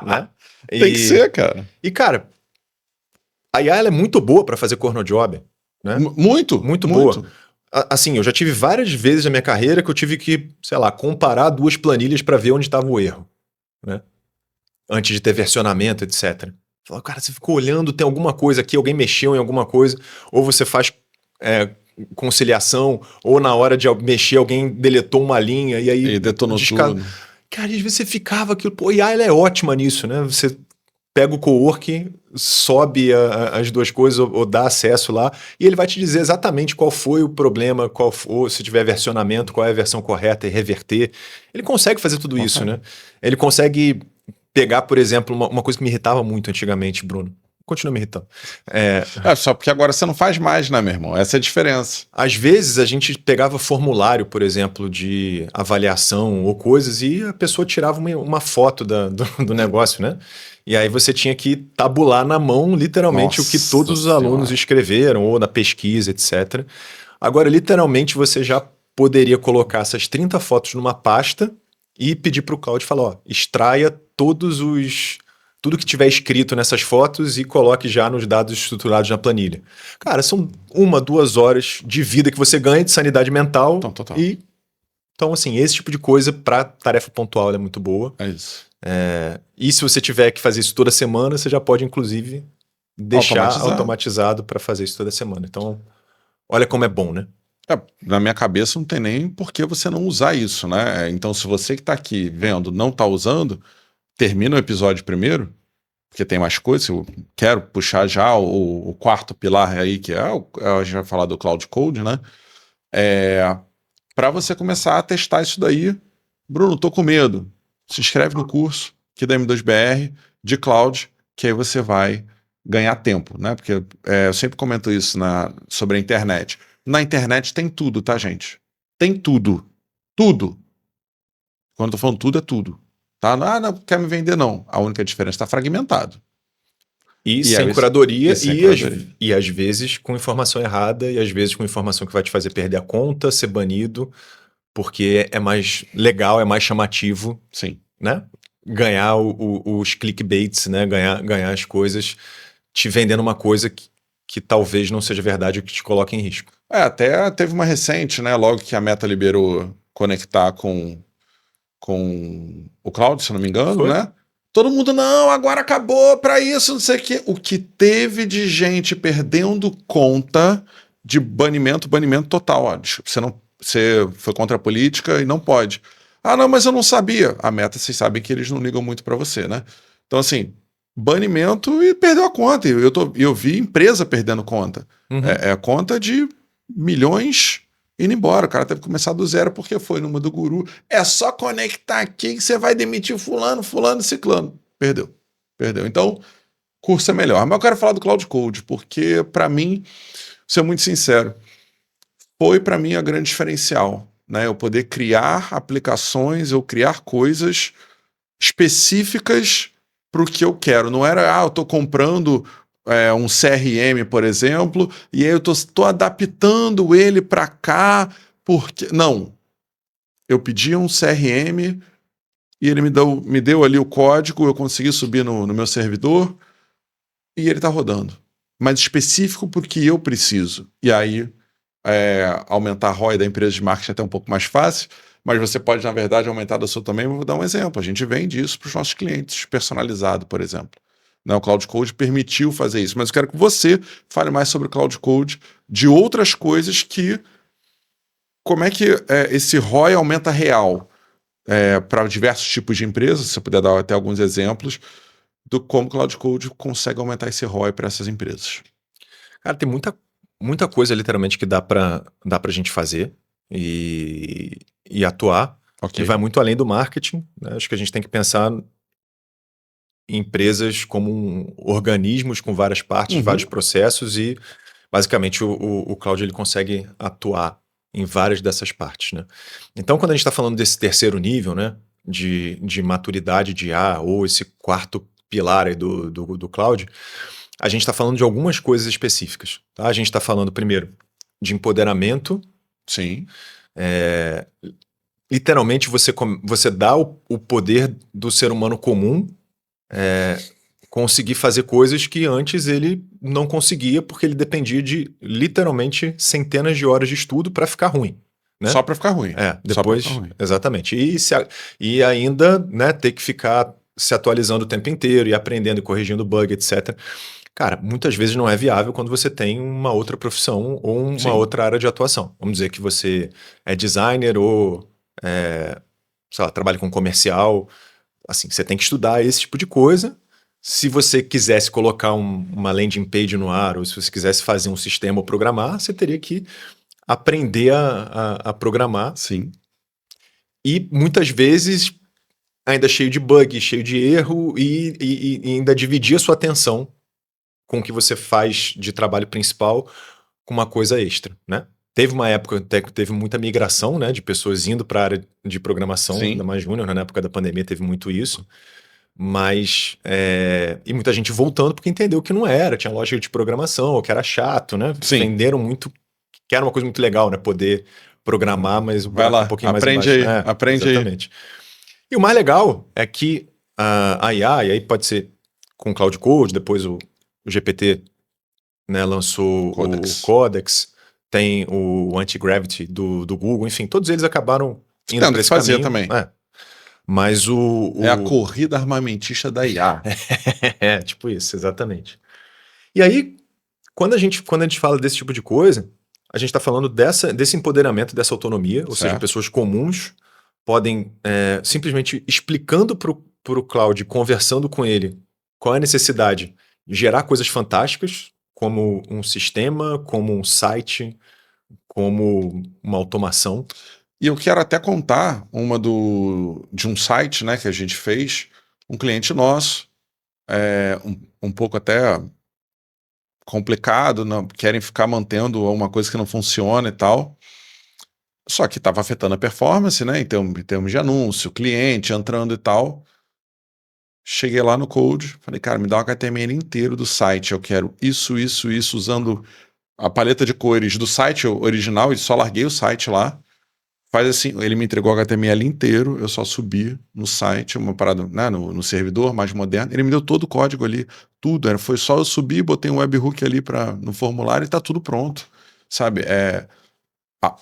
né? Tem que ser, cara. E, cara, a IA ela é muito boa para fazer corno job, né? Muito boa. Assim, eu já tive várias vezes na minha carreira que eu tive que, sei lá, comparar 2 planilhas para ver onde estava o erro, né? Antes de ter versionamento, etc. Fala, cara, você ficou olhando, tem alguma coisa aqui, alguém mexeu em alguma coisa, ou você faz conciliação, ou na hora de mexer alguém deletou uma linha e aí... E detonou tudo. Cara, às vezes você ficava aquilo, pô, IA ela é ótima nisso, né? Você pega o coworking, sobe as 2 coisas ou dá acesso lá, e ele vai te dizer exatamente qual foi o problema, se tiver versionamento, qual é a versão correta e reverter. Ele consegue fazer tudo isso, né? Ele consegue pegar, por exemplo, uma coisa que me irritava muito antigamente, Bruno. Continua me irritando. Só porque agora você não faz mais, né, meu irmão? Essa é a diferença. Às vezes a gente pegava formulário, por exemplo, de avaliação ou coisas, e a pessoa tirava uma foto do negócio, né? E aí você tinha que tabular na mão, literalmente, o que todos os alunos escreveram, ou na pesquisa, etc. Agora, literalmente, você já poderia colocar essas 30 fotos numa pasta e pedir para o Cloud falar, extraia tudo que tiver escrito nessas fotos e coloque já nos dados estruturados na planilha. Cara, são 1, 2 horas de vida que você ganha de sanidade mental. Então, total. Então, assim, esse tipo de coisa para tarefa pontual é muito boa. É isso. E se você tiver que fazer isso toda semana, você já pode, inclusive, deixar automatizado para fazer isso toda semana. Então, olha como é bom, né? Na minha cabeça não tem nem por que você não usar isso, né? Então, se você que está aqui vendo não está usando, termina o episódio primeiro, porque tem mais coisas, eu quero puxar já o quarto pilar aí, que a gente vai falar do Cloud Code, né? Para você começar a testar isso daí. Bruno, tô com medo. Se inscreve no curso aqui da M2BR de Cloud, que aí você vai ganhar tempo, né? Porque eu sempre comento isso sobre a internet. Na internet tem tudo, tá, gente? Tem tudo. Tudo. Quando eu tô falando tudo, é tudo. Tá? Não quer me vender, não. A única diferença está fragmentado. E sem curadoria, sem curadoria. E às vezes com informação errada, e às vezes com informação que vai te fazer perder a conta, ser banido, porque é mais legal, é mais chamativo, sim, né? Ganhar os clickbaits, né? Ganhar as coisas te vendendo uma coisa que talvez não seja verdade ou que te coloque em risco. Até teve uma recente, né? Logo que a Meta liberou conectar com o cloud, se não me engano, Foi? né? Todo mundo, não, agora acabou para isso, não sei o quê. O que teve de gente perdendo conta de banimento total. Ó, você foi contra a política e não pode. Ah, não, mas eu não sabia. A Meta, vocês sabem que eles não ligam muito para você, né? Então, assim, banimento e perdeu a conta. Eu vi empresa perdendo conta. Uhum. É conta de milhões indo embora. O cara teve que começar do zero porque foi numa do guru. É só conectar aqui que você vai demitir fulano, ciclano. Perdeu. Então, curso é melhor. Mas eu quero falar do Cloud Code, porque para mim, ser muito sincero, foi para mim a grande diferencial, né? Eu poder criar aplicações, eu criar coisas específicas para o que eu quero. Não era, eu estou comprando um CRM, por exemplo, e aí eu estou adaptando ele para cá, porque... Não. Eu pedi um CRM e ele me deu ali o código, eu consegui subir no meu servidor e ele está rodando. Mas específico porque eu preciso. E aí, aumentar a ROI da empresa de marketing é até um pouco mais fácil, mas você pode, na verdade, aumentar da sua também. Vou dar um exemplo. A gente vende isso para os nossos clientes, personalizado, por exemplo. O Cloud Code permitiu fazer isso. Mas eu quero que você fale mais sobre o Cloud Code, de outras coisas que... Como é que esse ROI aumenta real para diversos tipos de empresas? Se você puder dar até alguns exemplos do como o Cloud Code consegue aumentar esse ROI para essas empresas. Cara, tem muita coisa, literalmente, que dá pra gente fazer e atuar. Okay. E vai muito além do marketing, né? Acho que a gente tem que pensar em empresas como organismos com várias partes, vários processos e, basicamente, o Cloud ele consegue atuar em várias dessas partes, né? Então, quando a gente está falando desse terceiro nível, né, de maturidade de IA ou esse quarto pilar aí do Cloud, a gente está falando de algumas coisas específicas. Tá? A gente está falando, primeiro, de empoderamento. Sim. Literalmente, você dá o poder do ser humano comum conseguir fazer coisas que antes ele não conseguia, porque ele dependia de, literalmente, centenas de horas de estudo para ficar ruim. Né? Só para ficar ruim. Depois, ficar ruim. Exatamente. E ainda, né, ter que ficar se atualizando o tempo inteiro e aprendendo e corrigindo bug, etc. Cara, muitas vezes não é viável quando você tem uma outra profissão ou uma outra área de atuação. Vamos dizer que você é designer ou, sei lá, trabalha com comercial. Assim, você tem que estudar esse tipo de coisa. Se você quisesse colocar uma landing page no ar ou se você quisesse fazer um sistema ou programar, você teria que aprender a programar. Sim. E muitas vezes ainda cheio de bug, cheio de erro e ainda dividir a sua atenção com o que você faz de trabalho principal com uma coisa extra, né? Teve uma época até que teve muita migração, né, de pessoas indo para a área de programação, ainda mais júnior, né? Na época da pandemia teve muito isso. Mas, e muita gente voltando porque entendeu que não era, tinha lógica de programação, ou que era chato, né? Venderam muito, que era uma coisa muito legal, né? Poder programar, mas vai lá, um pouquinho aprende mais baixo. Aprende exatamente. E o mais legal é que a IA, e aí pode ser com Cloud Code, depois o GPT, né, lançou o Codex, tem o Anti-Gravity do Google, enfim, todos eles acabaram indo para esse caminho. Também. Mas é a corrida armamentista da IA. Tipo isso, exatamente. E aí, quando a gente fala desse tipo de coisa, a gente está falando desse empoderamento, dessa autonomia, ou seja, pessoas comuns podem simplesmente explicando para o cloud, conversando com ele Qual é a necessidade? Gerar coisas fantásticas, como um sistema, como um site, como uma automação. E eu quero até contar de um site, né, que a gente fez, um cliente nosso, um pouco até complicado, não, querem ficar mantendo uma coisa que não funciona e tal. Só que estava afetando a performance, né? Em termos de anúncio, cliente entrando e tal. Cheguei lá no Code, falei, cara, me dá um HTML inteiro do site. Eu quero isso, isso, isso, usando a paleta de cores do site original, e só larguei o site lá. Faz assim, ele me entregou o HTML inteiro, eu só subi no site, uma parada, né, no servidor mais moderno. Ele me deu todo o código ali, tudo. Foi só eu subir, botei um webhook ali no formulário e tá tudo pronto. Sabe?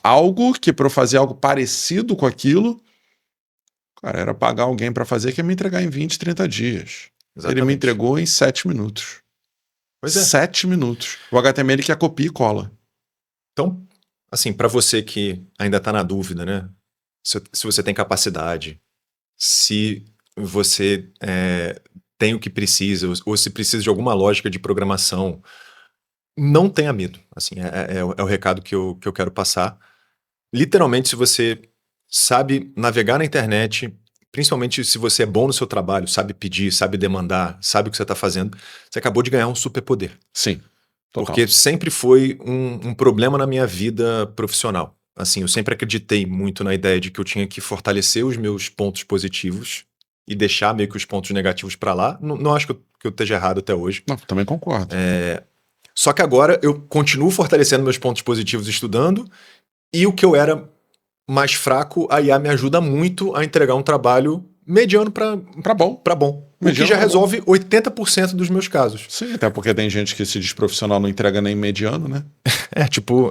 Algo que para eu fazer algo parecido com aquilo, cara, era pagar alguém para fazer que ia me entregar em 20, 30 dias. Exatamente. Ele me entregou em 7 minutos. Pois é. 7 minutos. O HTML que é copia e cola. Então, assim, para você que ainda está na dúvida, né? Se você tem capacidade, se você tem o que precisa, ou se precisa de alguma lógica de programação, não tenha medo. Assim, é o recado que eu quero passar. Literalmente, se você sabe navegar na internet, principalmente se você é bom no seu trabalho, sabe pedir, sabe demandar, sabe o que você está fazendo, você acabou de ganhar um superpoder. Sim. Total. Porque sempre foi um problema na minha vida profissional. Assim, eu sempre acreditei muito na ideia de que eu tinha que fortalecer os meus pontos positivos e deixar meio que os pontos negativos para lá. Não acho que eu esteja errado até hoje. Não, também concordo. Só que agora eu continuo fortalecendo meus pontos positivos estudando, e o que eu era mais fraco, a IA me ajuda muito a entregar um trabalho mediano para bom. O que já resolve 80% dos meus casos. Sim, até porque tem gente que se diz profissional não entrega nem mediano, né?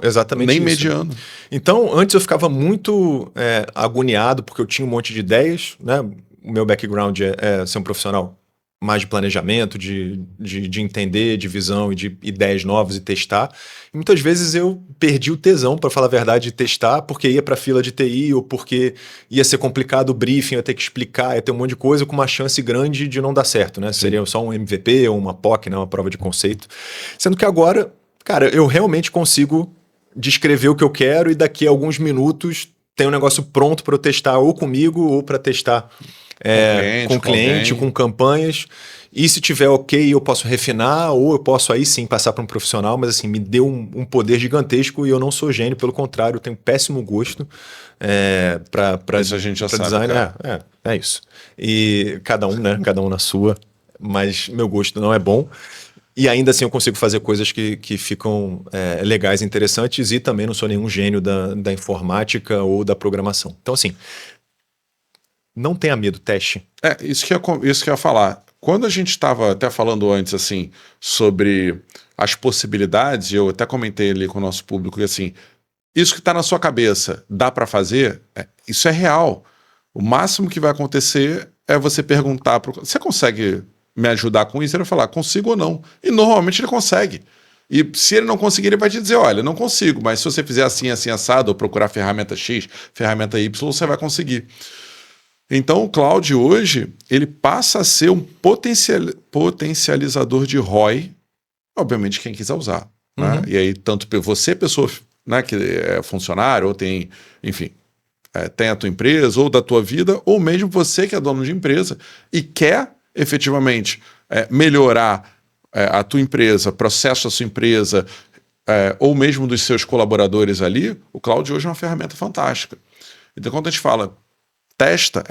Exatamente nem isso. mediano. Então, antes eu ficava muito agoniado, porque eu tinha um monte de ideias, né? O meu background é ser um profissional mais de planejamento, de entender, de visão e de ideias novas e testar. E muitas vezes eu perdi o tesão, para falar a verdade, de testar, porque ia para fila de TI ou porque ia ser complicado o briefing, ia ter que explicar, ia ter um monte de coisa com uma chance grande de não dar certo, né? Sim. Seria só um MVP ou uma POC, né? Uma prova de conceito. Sendo que agora, cara, eu realmente consigo descrever o que eu quero e daqui a alguns minutos tem um negócio pronto para eu testar ou comigo ou para testar com cliente, com campanhas. E se tiver ok, eu posso refinar, ou eu posso aí sim passar para um profissional, mas assim, me deu um poder gigantesco, e eu não sou gênio, pelo contrário, eu tenho péssimo gosto para isso a gente já sabe, design. É isso. E cada um, né? Cada um na sua, mas meu gosto não é bom. E ainda assim eu consigo fazer coisas que ficam legais, interessantes, e também não sou nenhum gênio da informática ou da programação. Então assim, não tenha medo, teste. Isso que eu ia falar. Quando a gente estava até falando antes, assim, sobre as possibilidades, eu até comentei ali com o nosso público, que assim, isso que está na sua cabeça, dá para fazer? Isso é real. O máximo que vai acontecer é você perguntar, você consegue me ajudar com isso? Ele vai falar, consigo ou não? E normalmente ele consegue. E se ele não conseguir, ele vai te dizer, olha, não consigo, mas se você fizer assim, assim, assado, ou procurar ferramenta X, ferramenta Y, você vai conseguir. Então o cloud hoje, ele passa a ser um potencializador de ROI, obviamente quem quiser usar. Né? E aí tanto você, pessoa, né, que é funcionário, ou tem, enfim, tem a tua empresa, ou da tua vida, ou mesmo você que é dono de empresa e quer efetivamente melhorar a tua empresa, processo da sua empresa, ou mesmo dos seus colaboradores ali, o cloud hoje é uma ferramenta fantástica. Então quando a gente fala testa,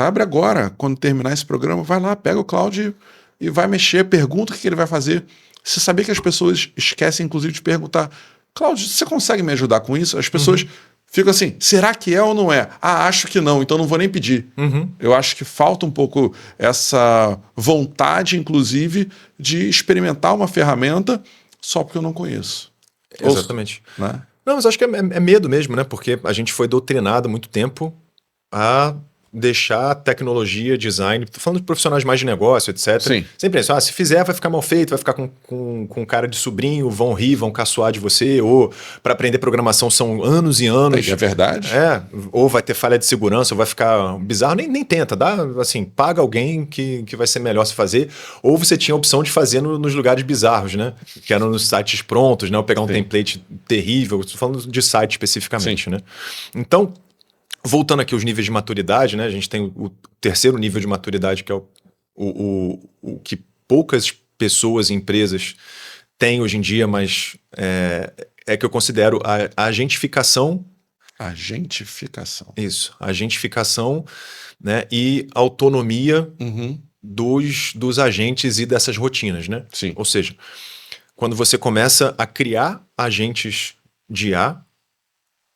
abre agora, quando terminar esse programa, vai lá, pega o cloud e vai mexer, pergunta o que ele vai fazer. Você sabia que as pessoas esquecem, inclusive, de perguntar, Cláudio, você consegue me ajudar com isso? As pessoas ficam assim, será que é ou não é? Acho que não, então não vou nem pedir. Eu acho que falta um pouco essa vontade, inclusive, de experimentar uma ferramenta só porque eu não conheço. Exatamente. Né? Não, mas acho que é medo mesmo, né? Porque a gente foi doutrinado há muito tempo a deixar tecnologia, design, tô falando de profissionais mais de negócio, etc. Sim. Sempre isso, se fizer vai ficar mal feito, vai ficar com cara de sobrinho, vão rir, vão caçoar de você, ou para aprender programação são anos e anos. É verdade. Ou vai ter falha de segurança, ou vai ficar bizarro, nem tenta, dá, assim, paga alguém que vai ser melhor se fazer, ou você tinha a opção de fazer nos lugares bizarros, né, que eram nos sites prontos, né, ou pegar um template terrível, estou falando de site especificamente, né. Então, voltando aqui aos níveis de maturidade, né? A gente tem o terceiro nível de maturidade, que é o que poucas pessoas e empresas têm hoje em dia, mas é que eu considero a agentificação. Agentificação. Isso, agentificação, né? E autonomia dos agentes e dessas rotinas, né? Sim. Ou seja, quando você começa a criar agentes de IA,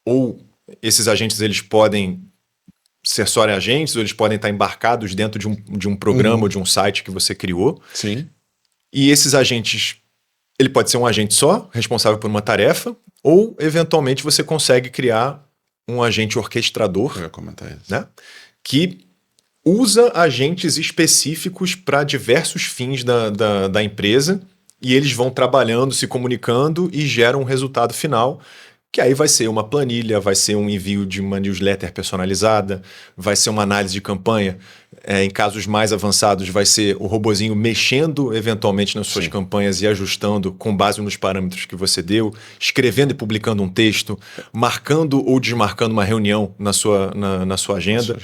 ou esses agentes eles podem ser só agentes, ou eles podem estar embarcados dentro de um programa ou de um site que você criou. Sim. E esses agentes, ele pode ser um agente só, responsável por uma tarefa, ou eventualmente você consegue criar um agente orquestrador, Eu ia comentar isso. né, que usa agentes específicos para diversos fins da empresa, e eles vão trabalhando, se comunicando e geram um resultado final, que aí vai ser uma planilha, vai ser um envio de uma newsletter personalizada, vai ser uma análise de campanha. Em casos mais avançados, vai ser o robozinho mexendo eventualmente nas suas campanhas e ajustando com base nos parâmetros que você deu, escrevendo e publicando um texto, marcando ou desmarcando uma reunião na sua agenda,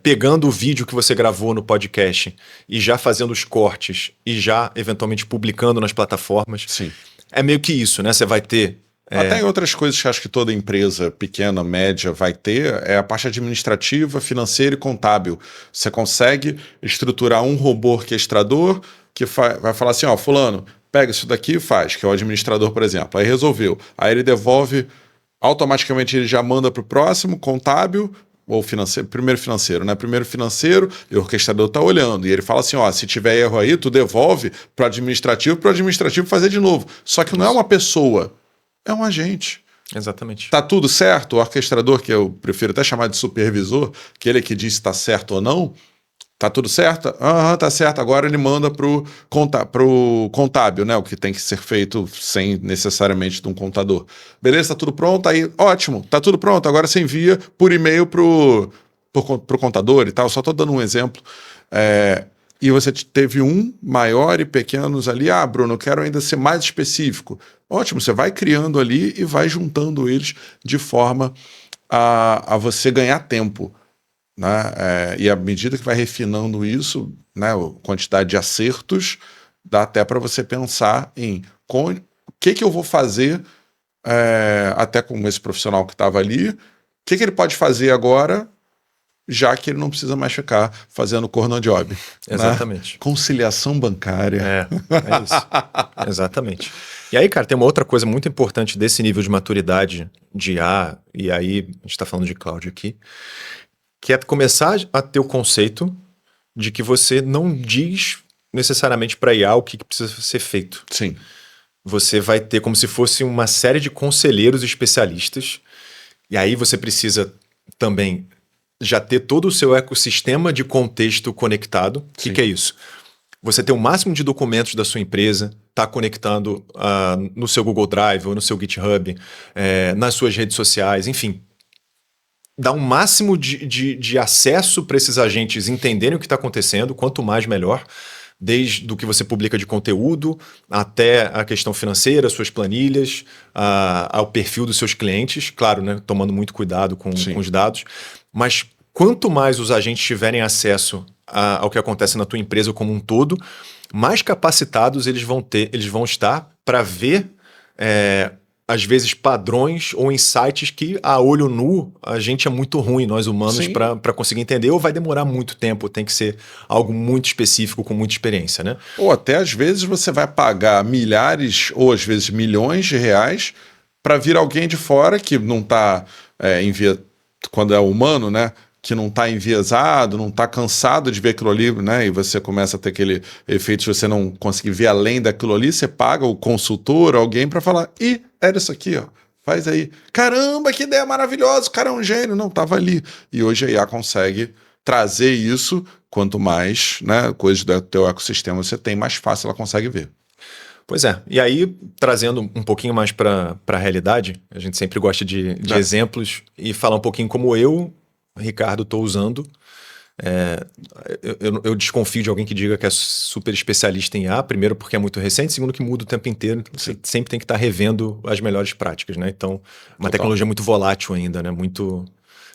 pegando o vídeo que você gravou no podcast e já fazendo os cortes e já eventualmente publicando nas plataformas. Sim. É meio que isso, né? Você vai ter... Até em outras coisas que acho que toda empresa pequena, média vai ter, é a parte administrativa, financeira e contábil. Você consegue estruturar um robô orquestrador que vai falar assim, ó, fulano, pega isso daqui e faz, que é o administrador, por exemplo. Aí resolveu. Aí ele devolve, automaticamente ele já manda para o próximo, contábil, ou financeiro, primeiro financeiro, né? Primeiro financeiro, e o orquestrador tá olhando. E ele fala assim, ó, se tiver erro aí, tu devolve para o administrativo fazer de novo. Só que não é uma pessoa. É um agente. Exatamente. Tá tudo certo? O orquestrador, que eu prefiro até chamar de supervisor, que ele é que diz se tá certo ou não, tá tudo certo? Tá certo. Agora ele manda pro contábil, né? O que tem que ser feito sem necessariamente de um contador. Beleza, tá tudo pronto? Aí, ótimo, tá tudo pronto. Agora você envia por e-mail pro contador e tal. Só tô dando um exemplo. E você teve um maior e pequenos ali. Bruno, eu quero ainda ser mais específico. Ótimo, você vai criando ali e vai juntando eles de forma a você ganhar tempo, né? E à medida que vai refinando isso, né, a quantidade de acertos, dá até para você pensar em o que eu vou fazer, até com esse profissional que estava ali, o que ele pode fazer agora, já que ele não precisa mais ficar fazendo corno job. Exatamente. Né? Conciliação bancária. É isso. Exatamente. E aí, cara, tem uma outra coisa muito importante desse nível de maturidade de IA, e aí a gente está falando de cloud aqui, que é começar a ter o conceito de que você não diz necessariamente para IA o que precisa ser feito. Sim. Você vai ter como se fosse uma série de conselheiros especialistas, e aí você precisa também já ter todo o seu ecossistema de contexto conectado. O que é isso? Você ter o máximo de documentos da sua empresa, tá conectando no seu Google Drive ou no seu GitHub, nas suas redes sociais, enfim. Dar um máximo de acesso para esses agentes entenderem o que está acontecendo, quanto mais melhor, desde o que você publica de conteúdo até a questão financeira, suas planilhas, ao perfil dos seus clientes, claro, né, tomando muito cuidado com os dados, mas quanto mais os agentes tiverem acesso ao que acontece na tua empresa como um todo, mais capacitados eles vão estar para ver, às vezes, padrões ou insights que, a olho nu, a gente é muito ruim, nós humanos, para conseguir entender, ou vai demorar muito tempo, tem que ser algo muito específico, com muita experiência, né? Ou até, às vezes, você vai pagar milhares ou, às vezes, milhões de reais para vir alguém de fora que não está, quando é humano, né? Que não está enviesado, não está cansado de ver aquilo ali, né? E você começa a ter aquele efeito de você não conseguir ver além daquilo ali, você paga o consultor, alguém para falar, era isso aqui, ó. faz aí. Caramba, que ideia maravilhosa, o cara é um gênio. Não, tava ali. E hoje a IA consegue trazer isso, quanto mais, né, coisas do teu ecossistema você tem, mais fácil ela consegue ver. Pois é. E aí, trazendo um pouquinho mais para a realidade, a gente sempre gosta de exemplos e falar um pouquinho como eu, Ricardo, estou usando. Eu desconfio de alguém que diga que é super especialista em IA, primeiro porque é muito recente, segundo que muda o tempo inteiro, então você sempre tem que estar revendo as melhores práticas, né? Então, uma tecnologia muito volátil ainda, né?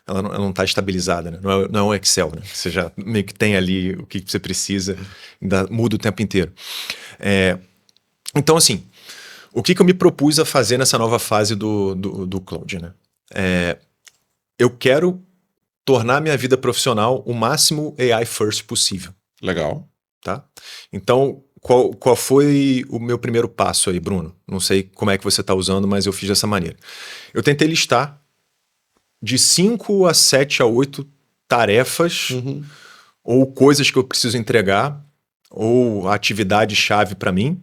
Ela não está estabilizada, né? Não é um Excel, né? Você já meio que tem ali o que você precisa, ainda muda o tempo inteiro. Então, assim, o que eu me propus a fazer nessa nova fase do Cloud, né? Eu quero tornar minha vida profissional o máximo AI first possível. Legal. Tá? Então, qual foi o meu primeiro passo aí, Bruno? Não sei como é que você está usando, mas eu fiz dessa maneira. Eu tentei listar de 5 a 7 a 8 tarefas ou coisas que eu preciso entregar ou atividade-chave para mim.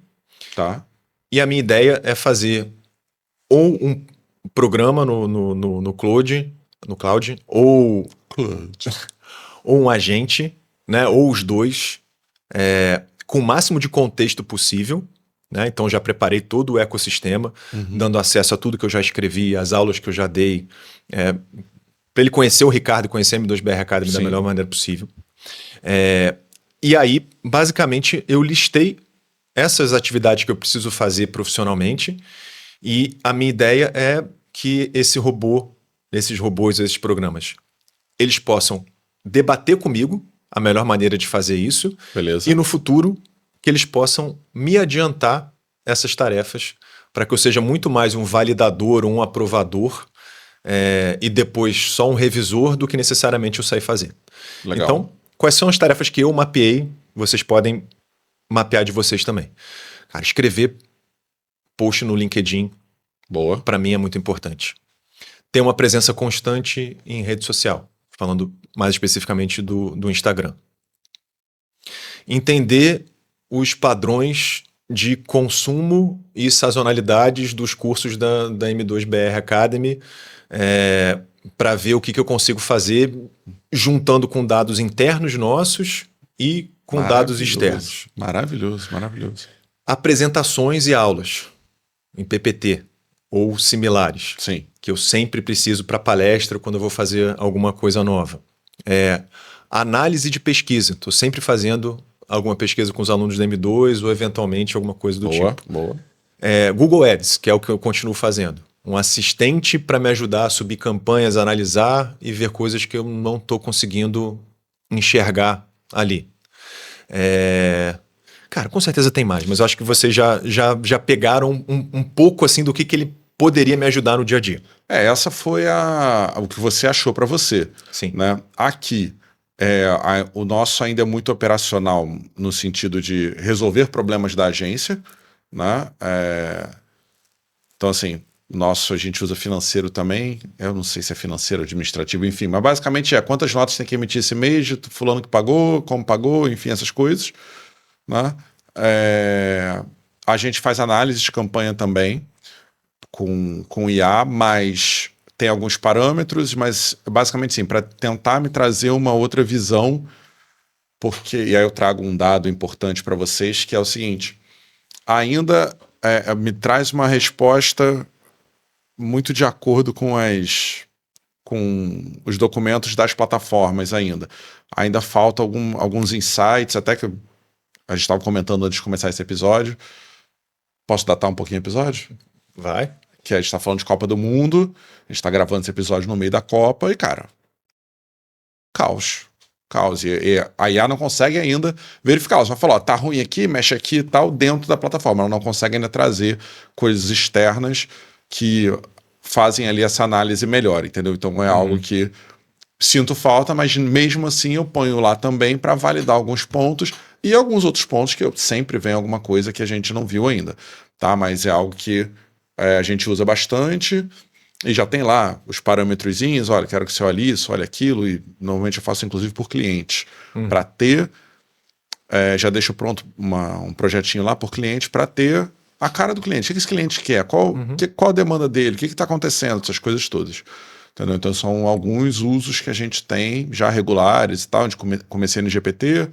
Tá. E a minha ideia é fazer ou um programa no Cloud, ou um agente, né? Ou os dois, com o máximo de contexto possível. Né? Então, já preparei todo o ecossistema, dando acesso a tudo que eu já escrevi, as aulas que eu já dei, para ele conhecer o Ricardo e conhecer a M2BR Academy da melhor maneira possível. E aí, basicamente, eu listei essas atividades que eu preciso fazer profissionalmente, e a minha ideia é que esses robôs, esses programas, eles possam debater comigo a melhor maneira de fazer isso. Beleza. E no futuro, que eles possam me adiantar essas tarefas para que eu seja muito mais um validador ou um aprovador e depois só um revisor do que necessariamente eu sair fazer. Legal. Então, quais são as tarefas que eu mapeei? Vocês podem mapear de vocês também. Cara, escrever post no LinkedIn, boa, para mim é muito importante. Ter uma presença constante em rede social, falando mais especificamente do Instagram. Entender os padrões de consumo e sazonalidades dos cursos da M2BR Academy, para ver o que eu consigo fazer juntando com dados internos nossos e com dados externos. Maravilhoso. Apresentações e aulas em PPT ou similares. Sim. Que eu sempre preciso para palestra quando eu vou fazer alguma coisa nova. Análise de pesquisa. Estou sempre fazendo alguma pesquisa com os alunos da M2 ou eventualmente alguma coisa do tipo. Boa. Google Ads, que é o que eu continuo fazendo. Um assistente para me ajudar a subir campanhas, analisar e ver coisas que eu não estou conseguindo enxergar ali. Cara, com certeza tem mais, mas eu acho que vocês já pegaram um pouco assim do que ele poderia me ajudar no dia a dia. Essa foi o que você achou para você. Sim. Né? Aqui, o nosso ainda é muito operacional no sentido de resolver problemas da agência. Né? Então, assim, a gente usa financeiro também. Eu não sei se é financeiro, administrativo, enfim. Mas basicamente quantas notas tem que emitir esse mês, de fulano que pagou, como pagou, enfim, essas coisas. Né? A gente faz análise de campanha também com IA, mas tem alguns parâmetros, mas basicamente sim, para tentar me trazer uma outra visão, e aí eu trago um dado importante para vocês, que é o seguinte, ainda me traz uma resposta muito de acordo com os documentos das plataformas ainda. Ainda falta alguns insights, até que a gente estava comentando antes de começar esse episódio. Posso datar um pouquinho o episódio? Vai. Que a gente está falando de Copa do Mundo, a gente está gravando esse episódio no meio da Copa e, cara, caos. E a IA não consegue ainda verificar. Ela só fala, tá ruim aqui, mexe aqui e tal, dentro da plataforma. Ela não consegue ainda trazer coisas externas que fazem ali essa análise melhor, entendeu? Então é algo que sinto falta, mas mesmo assim eu ponho lá também para validar alguns pontos e alguns outros pontos que eu sempre venho alguma coisa que a gente não viu ainda, tá? Mas é algo que a gente usa bastante e já tem lá os parâmetrozinhos, olha, quero que você olhe isso, olhe aquilo, e normalmente eu faço inclusive por clientes, para ter, já deixo pronto um projetinho lá por cliente para ter a cara do cliente. O que esse cliente quer? Qual a demanda dele? O que está acontecendo? Essas coisas todas. Entendeu? Então, são alguns usos que a gente tem já regulares e tal. A gente comecei no GPT,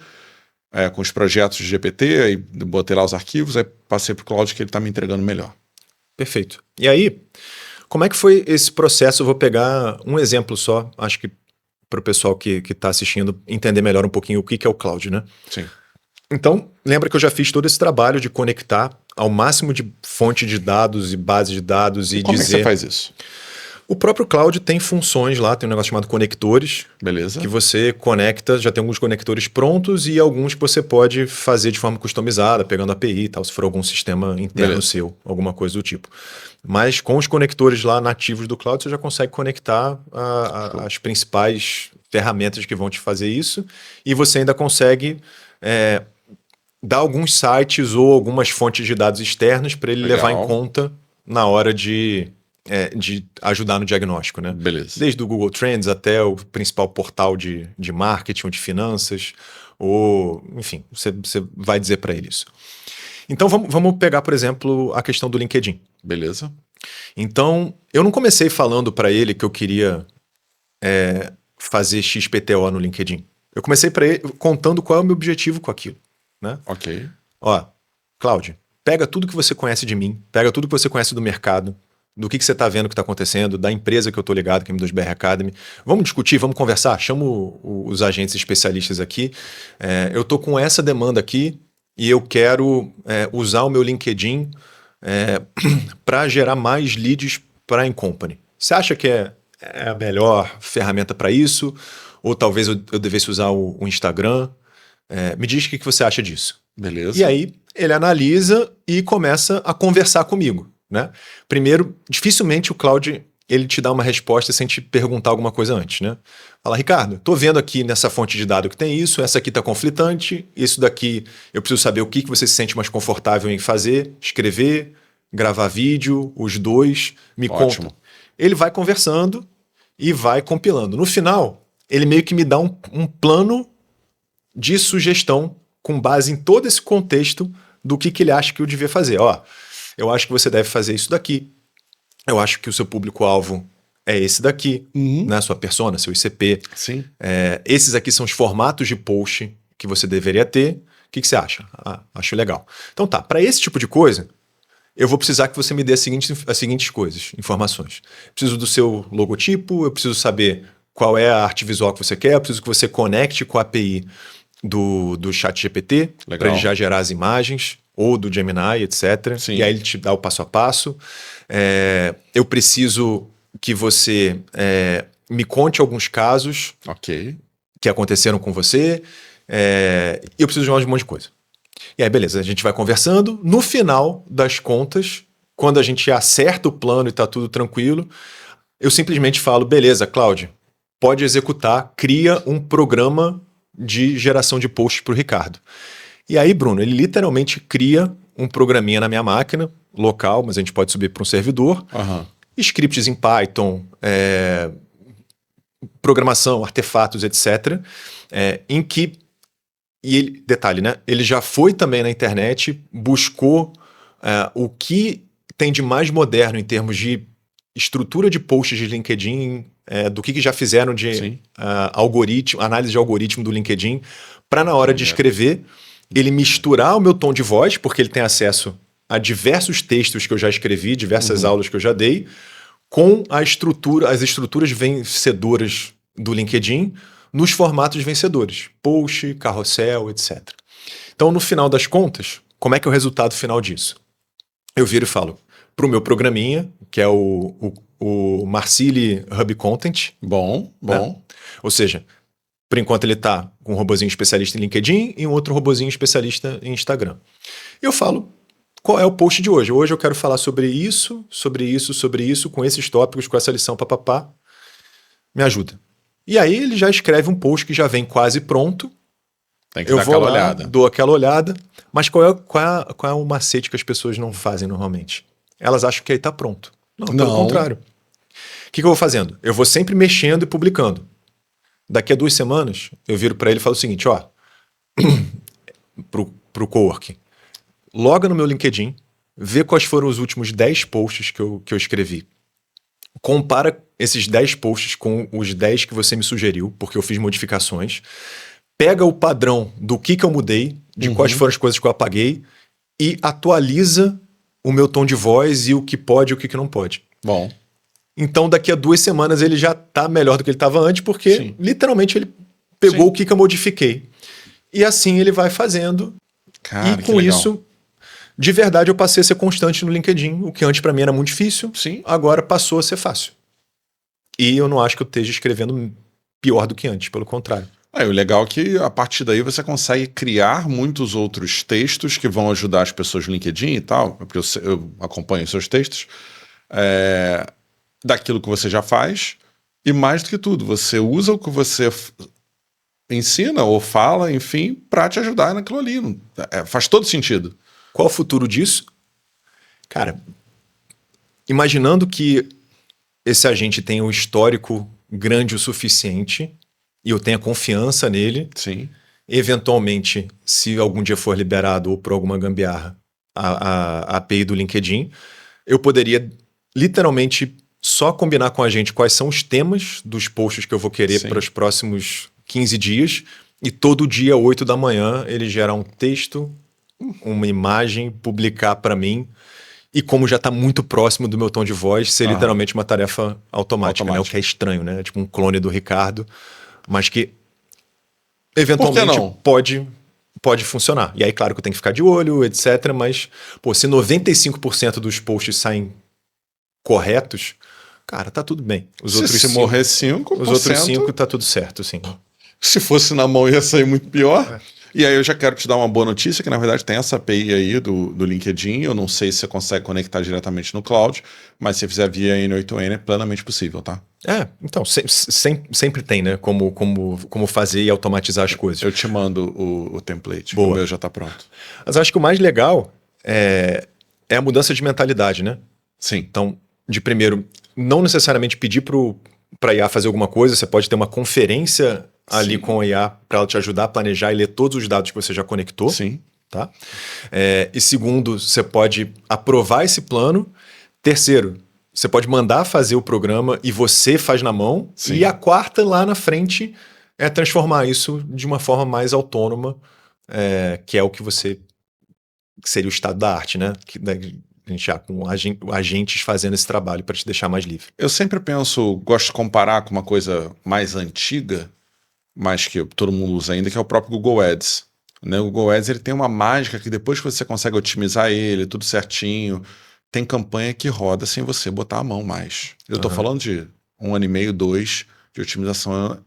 com os projetos de GPT, aí botei lá os arquivos, aí passei para o Cloud que ele está me entregando melhor. Perfeito. E aí, como é que foi esse processo? Eu vou pegar um exemplo só, acho que para o pessoal que está assistindo entender melhor um pouquinho o que é o Cloud, né? Sim. Então, lembra que eu já fiz todo esse trabalho de conectar ao máximo de fonte de dados e base de dados e como dizer... é que você faz isso? O próprio Cloud tem funções lá, tem um negócio chamado conectores. Beleza. Que você conecta, já tem alguns conectores prontos e alguns que você pode fazer de forma customizada, pegando API e tal, se for algum sistema interno seu, alguma coisa do tipo. Mas com os conectores lá nativos do Cloud, você já consegue conectar as principais ferramentas que vão te fazer isso e você ainda consegue dar alguns sites ou algumas fontes de dados externos para ele levar em conta na hora de ajudar no diagnóstico, né? Beleza. Desde o Google Trends até o principal portal de marketing ou de finanças, ou enfim, você vai dizer para ele isso. Então vamos pegar, por exemplo, a questão do LinkedIn. Beleza. Então, eu não comecei falando para ele que eu queria fazer XPTO no LinkedIn. Eu comecei para ele contando qual é o meu objetivo com aquilo, né? Ok. Ó, Cláudio, pega tudo que você conhece de mim, pega tudo que você conhece do mercado, do que você está vendo que está acontecendo, da empresa que eu estou ligado, que é a M2BR Academy. Vamos discutir, vamos conversar, chamo os agentes especialistas aqui. Eu estou com essa demanda aqui e eu quero usar o meu LinkedIn para gerar mais leads para a Incompany. Você acha que é a melhor ferramenta para isso? Ou talvez eu devesse usar o Instagram? Me diz o que você acha disso. Beleza. E aí ele analisa e começa a conversar comigo. Né? Primeiro, dificilmente o Cloud ele te dá uma resposta sem te perguntar alguma coisa antes, né? Fala, Ricardo, tô vendo aqui nessa fonte de dado que tem isso, essa aqui tá conflitante, isso daqui eu preciso saber o que você se sente mais confortável em fazer, escrever, gravar vídeo, os dois, me conta. Ele vai conversando e vai compilando. No final, ele meio que me dá um plano de sugestão com base em todo esse contexto do que ele acha que eu devia fazer. Ó, eu acho que você deve fazer isso daqui. Eu acho que o seu público-alvo é esse daqui, né? Sua persona, seu ICP. Sim. Esses aqui são os formatos de post que você deveria ter. O que você acha? Acho legal. Então tá, para esse tipo de coisa, eu vou precisar que você me dê as seguintes coisas, informações. Preciso do seu logotipo, eu preciso saber qual é a arte visual que você quer, eu preciso que você conecte com a API do ChatGPT, para ele já gerar as imagens, ou do Gemini, etc. Sim. E aí ele te dá o passo a passo. Eu preciso que você me conte alguns casos que aconteceram com você. E eu preciso de um monte de coisa. E aí, beleza, a gente vai conversando. No final das contas, quando a gente acerta o plano e está tudo tranquilo, eu simplesmente falo, beleza, Cláudio, pode executar, cria um programa de geração de posts para o Ricardo. E aí, Bruno, ele literalmente cria um programinha na minha máquina, local, mas a gente pode subir para um servidor, scripts em Python, programação, artefatos, etc., em que, e ele, detalhe, né? Ele já foi também na internet, buscou o que tem de mais moderno em termos de estrutura de posts de LinkedIn, do que já fizeram de algoritmo, análise de algoritmo do LinkedIn, para na hora de escrever, ele misturar o meu tom de voz, porque ele tem acesso a diversos textos que eu já escrevi, diversas aulas que eu já dei, com as estruturas vencedoras do LinkedIn nos formatos vencedores, post, carrossel, etc. Então, no final das contas, como é que é o resultado final disso? Eu viro e falo para o meu programinha, que é o Marcili Hub Content. Bom. Né? Ou seja, por enquanto ele está com um robozinho especialista em LinkedIn e um outro robozinho especialista em Instagram. E eu falo, qual é o post de hoje? Hoje eu quero falar sobre isso, com esses tópicos, com essa lição, papapá. Me ajuda. E aí ele já escreve um post que já vem quase pronto. Tem que dar aquela olhada. Dou aquela olhada. Mas qual é o macete que as pessoas não fazem normalmente? Elas acham que aí está pronto. Não, pelo contrário. O que eu vou fazendo? Eu vou sempre mexendo e publicando. Daqui a 2 semanas, eu viro para ele e falo o seguinte, ó, pro coworking, loga no meu LinkedIn, vê quais foram os últimos 10 posts que eu escrevi. Compara esses 10 posts com os 10 que você me sugeriu, porque eu fiz modificações. Pega o padrão do que eu mudei, de quais foram as coisas que eu apaguei, e atualiza o meu tom de voz e o que pode e o que não pode. Bom. Então, daqui a 2 semanas ele já tá melhor do que ele estava antes, porque Sim. literalmente ele pegou o que eu modifiquei. E assim ele vai fazendo. Cara, e com isso, de verdade, eu passei a ser constante no LinkedIn, o que antes para mim era muito difícil. Sim. Agora passou a ser fácil. E eu não acho que eu esteja escrevendo pior do que antes, pelo contrário. O legal é que a partir daí você consegue criar muitos outros textos que vão ajudar as pessoas no LinkedIn e tal, porque eu acompanho os seus textos, daquilo que você já faz, e mais do que tudo, você usa o que você ensina ou fala, enfim, para te ajudar naquilo ali. Faz todo sentido. Qual o futuro disso? Cara, imaginando que esse agente tenha um histórico grande o suficiente e eu tenha confiança nele, Sim. Eventualmente, se algum dia for liberado ou por alguma gambiarra a API do LinkedIn, eu poderia literalmente só combinar com a gente quais são os temas dos posts que eu vou querer para os próximos 15 dias e todo dia, 8 da manhã, ele gerar um texto, uma imagem, publicar para mim. E como já está muito próximo do meu tom de voz, ser literalmente uma tarefa automática. Né? O que é estranho, né? Tipo um clone do Ricardo, mas que eventualmente pode funcionar. E aí, claro que eu tenho que ficar de olho, etc. Mas, se 95% dos posts saem corretos, cara, tá tudo bem. Se morrer 5%... Os outros 5% tá tudo certo, sim. Se fosse na mão ia sair muito pior. E aí eu já quero te dar uma boa notícia, que na verdade tem essa API aí do LinkedIn. Eu não sei se você consegue conectar diretamente no cloud, mas se fizer via N8N é plenamente possível, tá? Então, sempre tem, né? Como fazer e automatizar as coisas. Eu te mando o template, Boa. O meu já tá pronto. Mas acho que o mais legal é a mudança de mentalidade, né? Sim. Então, de primeiro, não necessariamente pedir para a IA fazer alguma coisa, você pode ter uma conferência ali com a IA para ela te ajudar a planejar e ler todos os dados que você já conectou. Sim. Tá? E segundo, você pode aprovar esse plano. Terceiro, você pode mandar fazer o programa e você faz na mão. Sim. E a quarta, lá na frente, é transformar isso de uma forma mais autônoma, que é o que seria o estado da arte, né? A gente já com agentes fazendo esse trabalho para te deixar mais livre. Eu sempre gosto de comparar com uma coisa mais antiga, mas que todo mundo usa ainda, que é o próprio Google Ads. Né? O Google Ads ele tem uma mágica que depois que você consegue otimizar ele, tudo certinho, tem campanha que roda sem você botar a mão mais. Eu estou falando de 1 ano e meio, 2 de otimização,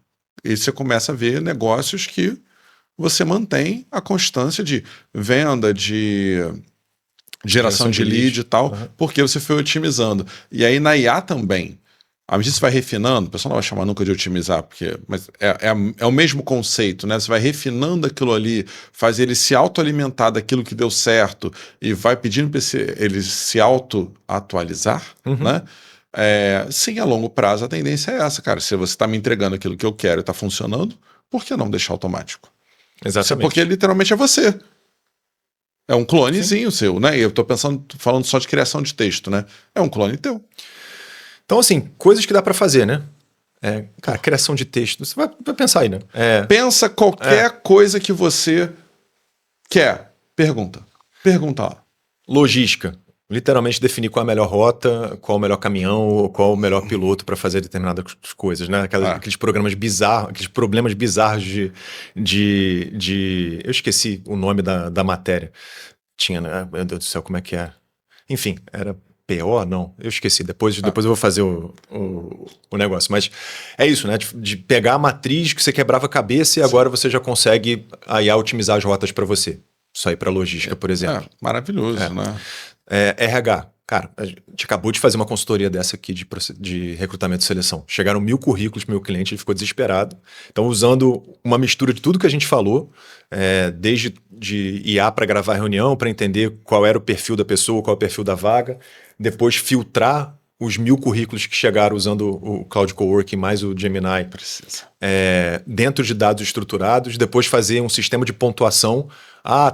e você começa a ver negócios que você mantém a constância de venda, de geração de lead e tal, porque você foi otimizando. E aí na IA também, à medida que você vai refinando, o pessoal não vai chamar nunca de otimizar, mas é o mesmo conceito, né? Você vai refinando aquilo ali, faz ele se autoalimentar daquilo que deu certo e vai pedindo para ele se auto-atualizar, né? Sim, a longo prazo a tendência é essa, cara. Se você está me entregando aquilo que eu quero e está funcionando, por que não deixar automático? Exatamente. Porque literalmente é você. É um clonezinho seu, né? E eu tô falando só de criação de texto, né? É um clone teu. Então, assim, coisas que dá para fazer, né? Cara, criação de texto. Você vai pensar aí, né? Pensa qualquer coisa que você quer. Pergunta lá. Logística. Literalmente definir qual é a melhor rota, qual é o melhor caminhão, qual é o melhor piloto para fazer determinadas coisas, né? Aqueles programas bizarros, aqueles problemas bizarros de... Eu esqueci o nome da matéria. Tinha, né? Meu Deus do céu, como é que é? Enfim, era PO? Não, eu esqueci. Depois eu vou fazer o negócio. Mas é isso, né? De pegar a matriz que você quebrava a cabeça e agora você já consegue aí otimizar as rotas para você. Isso aí para logística, por exemplo. Maravilhoso, né? RH. Cara, a gente acabou de fazer uma consultoria dessa aqui de recrutamento e seleção. Chegaram 1000 currículos pro meu cliente, ele ficou desesperado. Então, usando uma mistura de tudo que a gente falou, desde de IA para gravar reunião, para entender qual era o perfil da pessoa, qual é o perfil da vaga, depois filtrar os 1000 currículos que chegaram usando o Cloud Coworking mais o Gemini. Precisa. Dentro de dados estruturados, depois fazer um sistema de pontuação.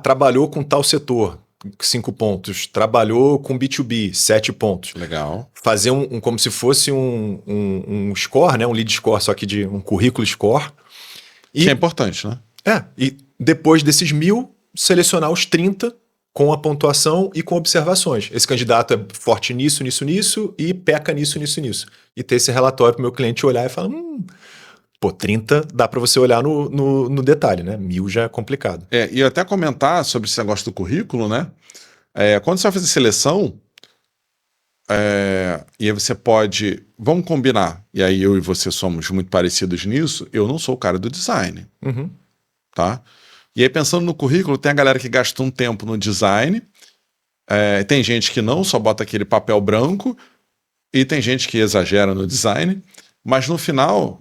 Trabalhou com tal setor. 5 pontos. Trabalhou com B2B, 7 pontos. Legal. Fazer como se fosse um score, né? Um lead score, só que de um currículo score. Que é importante, né? E depois desses 1.000, selecionar os 30 com a pontuação e com observações. Esse candidato é forte nisso, nisso, nisso e peca nisso, nisso, nisso. E ter esse relatório para o meu cliente olhar e falar, 30 dá para você olhar no detalhe, né? 1.000 já é complicado. E até comentar sobre esse negócio do currículo, né? Quando você vai fazer seleção, e aí você pode... Vamos combinar, e aí eu e você somos muito parecidos nisso, eu não sou o cara do design, tá? E aí pensando no currículo, tem a galera que gasta um tempo no design, tem gente que não, só bota aquele papel branco, e tem gente que exagera no design, mas no final...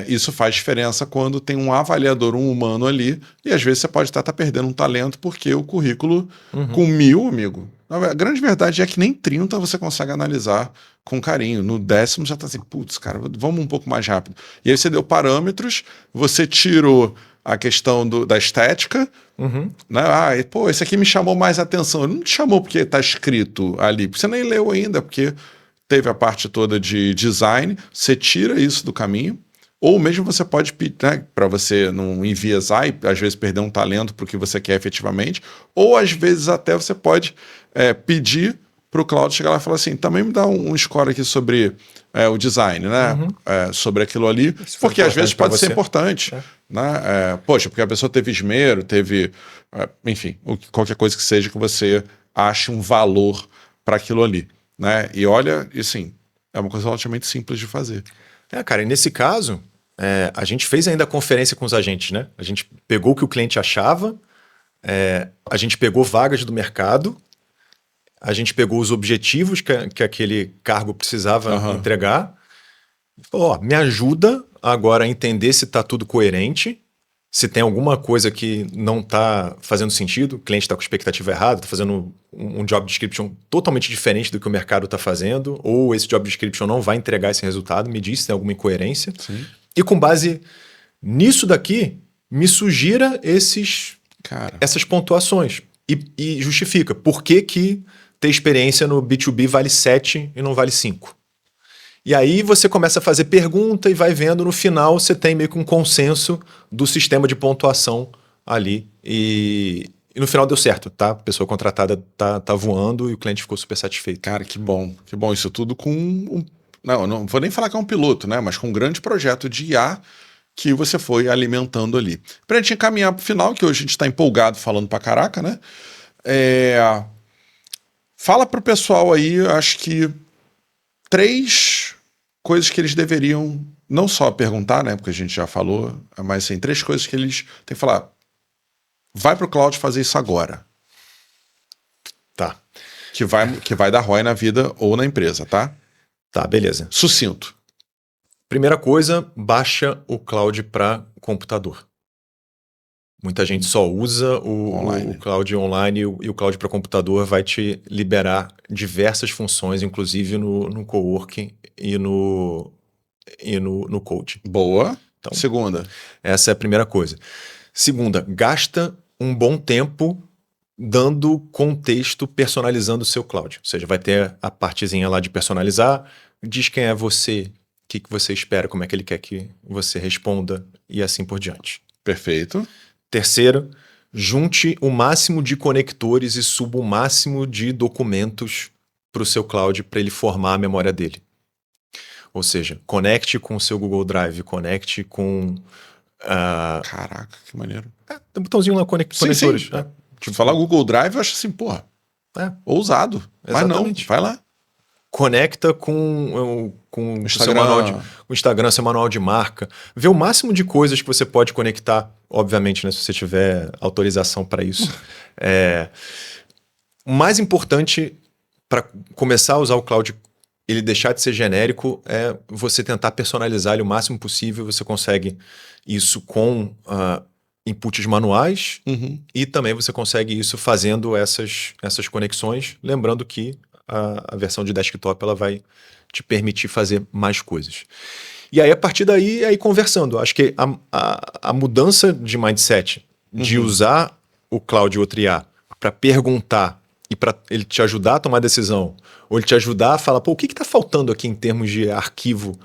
isso faz diferença quando tem um avaliador, um humano ali, e às vezes você pode estar perdendo um talento porque o currículo com 1.000, amigo, a grande verdade é que nem 30 você consegue analisar com carinho. No 10º já está assim, putz, cara, vamos um pouco mais rápido. E aí você deu parâmetros, você tirou a questão da estética, né? Esse aqui me chamou mais atenção. Ele não te chamou porque está escrito ali, porque você nem leu ainda, porque teve a parte toda de design, você tira isso do caminho. Ou mesmo você pode pedir, né, para você não enviesar e às vezes perder um talento para o que você quer efetivamente, ou às vezes até você pode pedir para o Claudio chegar lá e falar assim, também me dá um score aqui sobre o design, né? Sobre aquilo ali, porque às vezes pode ser importante. Né? Poxa, porque a pessoa teve esmero, teve, enfim, qualquer coisa que seja que você ache um valor para aquilo ali. Né? E olha, assim, é uma coisa relativamente simples de fazer. Cara, e nesse caso... a gente fez ainda a conferência com os agentes, né? A gente pegou o que o cliente achava, a gente pegou vagas do mercado, a gente pegou os objetivos que aquele cargo precisava entregar, e falou, me ajuda agora a entender se está tudo coerente, se tem alguma coisa que não está fazendo sentido, o cliente está com expectativa errada, está fazendo um job description totalmente diferente do que o mercado está fazendo, ou esse job description não vai entregar esse resultado, me diz se tem alguma incoerência. Sim. E com base nisso daqui, me sugira essas pontuações. E justifica por que ter experiência no B2B vale 7 e não vale 5. E aí você começa a fazer pergunta e vai vendo, no final você tem meio que um consenso do sistema de pontuação ali. E no final deu certo, tá? A pessoa contratada tá voando e o cliente ficou super satisfeito. Cara, que bom. Que bom. Isso tudo com não vou nem falar que é um piloto, né? Mas com um grande projeto de IA que você foi alimentando ali. Pra gente encaminhar pro final, que hoje a gente tá empolgado falando pra caraca, né? Fala pro pessoal aí, acho que 3 coisas que eles deveriam não só perguntar, né? Porque a gente já falou, mas assim, 3 coisas que eles têm que falar. Vai pro Claudio fazer isso agora. Tá. Que vai dar ROI na vida ou na empresa, tá? Tá, beleza. Sucinto. Primeira coisa, baixa o cloud para computador. Muita gente só usa o cloud online e o cloud para computador vai te liberar diversas funções, inclusive no coworking e no code. Boa. Então, segunda. Essa é a primeira coisa. Segunda, gasta um bom tempo dando contexto, personalizando o seu cloud. Ou seja, vai ter a partezinha lá de personalizar, diz quem é você, o que você espera, como é que ele quer que você responda e assim por diante. Perfeito. Terceiro, junte o máximo de conectores e suba o máximo de documentos para o seu cloud para ele formar a memória dele. Ou seja, conecte com o seu Google Drive, conecte com... Caraca, que maneiro. Tem um botãozinho lá, conectores. Sim. Né? Tipo, falar Google Drive, eu acho assim, porra, ousado. Exatamente. Mas não, vai lá. Conecta com o seu manual o Instagram, seu manual de marca. Vê o máximo de coisas que você pode conectar, obviamente, né, se você tiver autorização para isso. O mais importante para começar a usar o cloud, ele deixar de ser genérico, é você tentar personalizar ele o máximo possível. Você consegue isso com inputs manuais e também você consegue isso fazendo essas conexões, lembrando que a versão de desktop ela vai te permitir fazer mais coisas. E aí, a partir daí, aí conversando. Acho que a mudança de mindset de usar o cloud e o IA para perguntar e para ele te ajudar a tomar decisão, ou ele te ajudar a falar, pô, o que está faltando aqui em termos de arquivo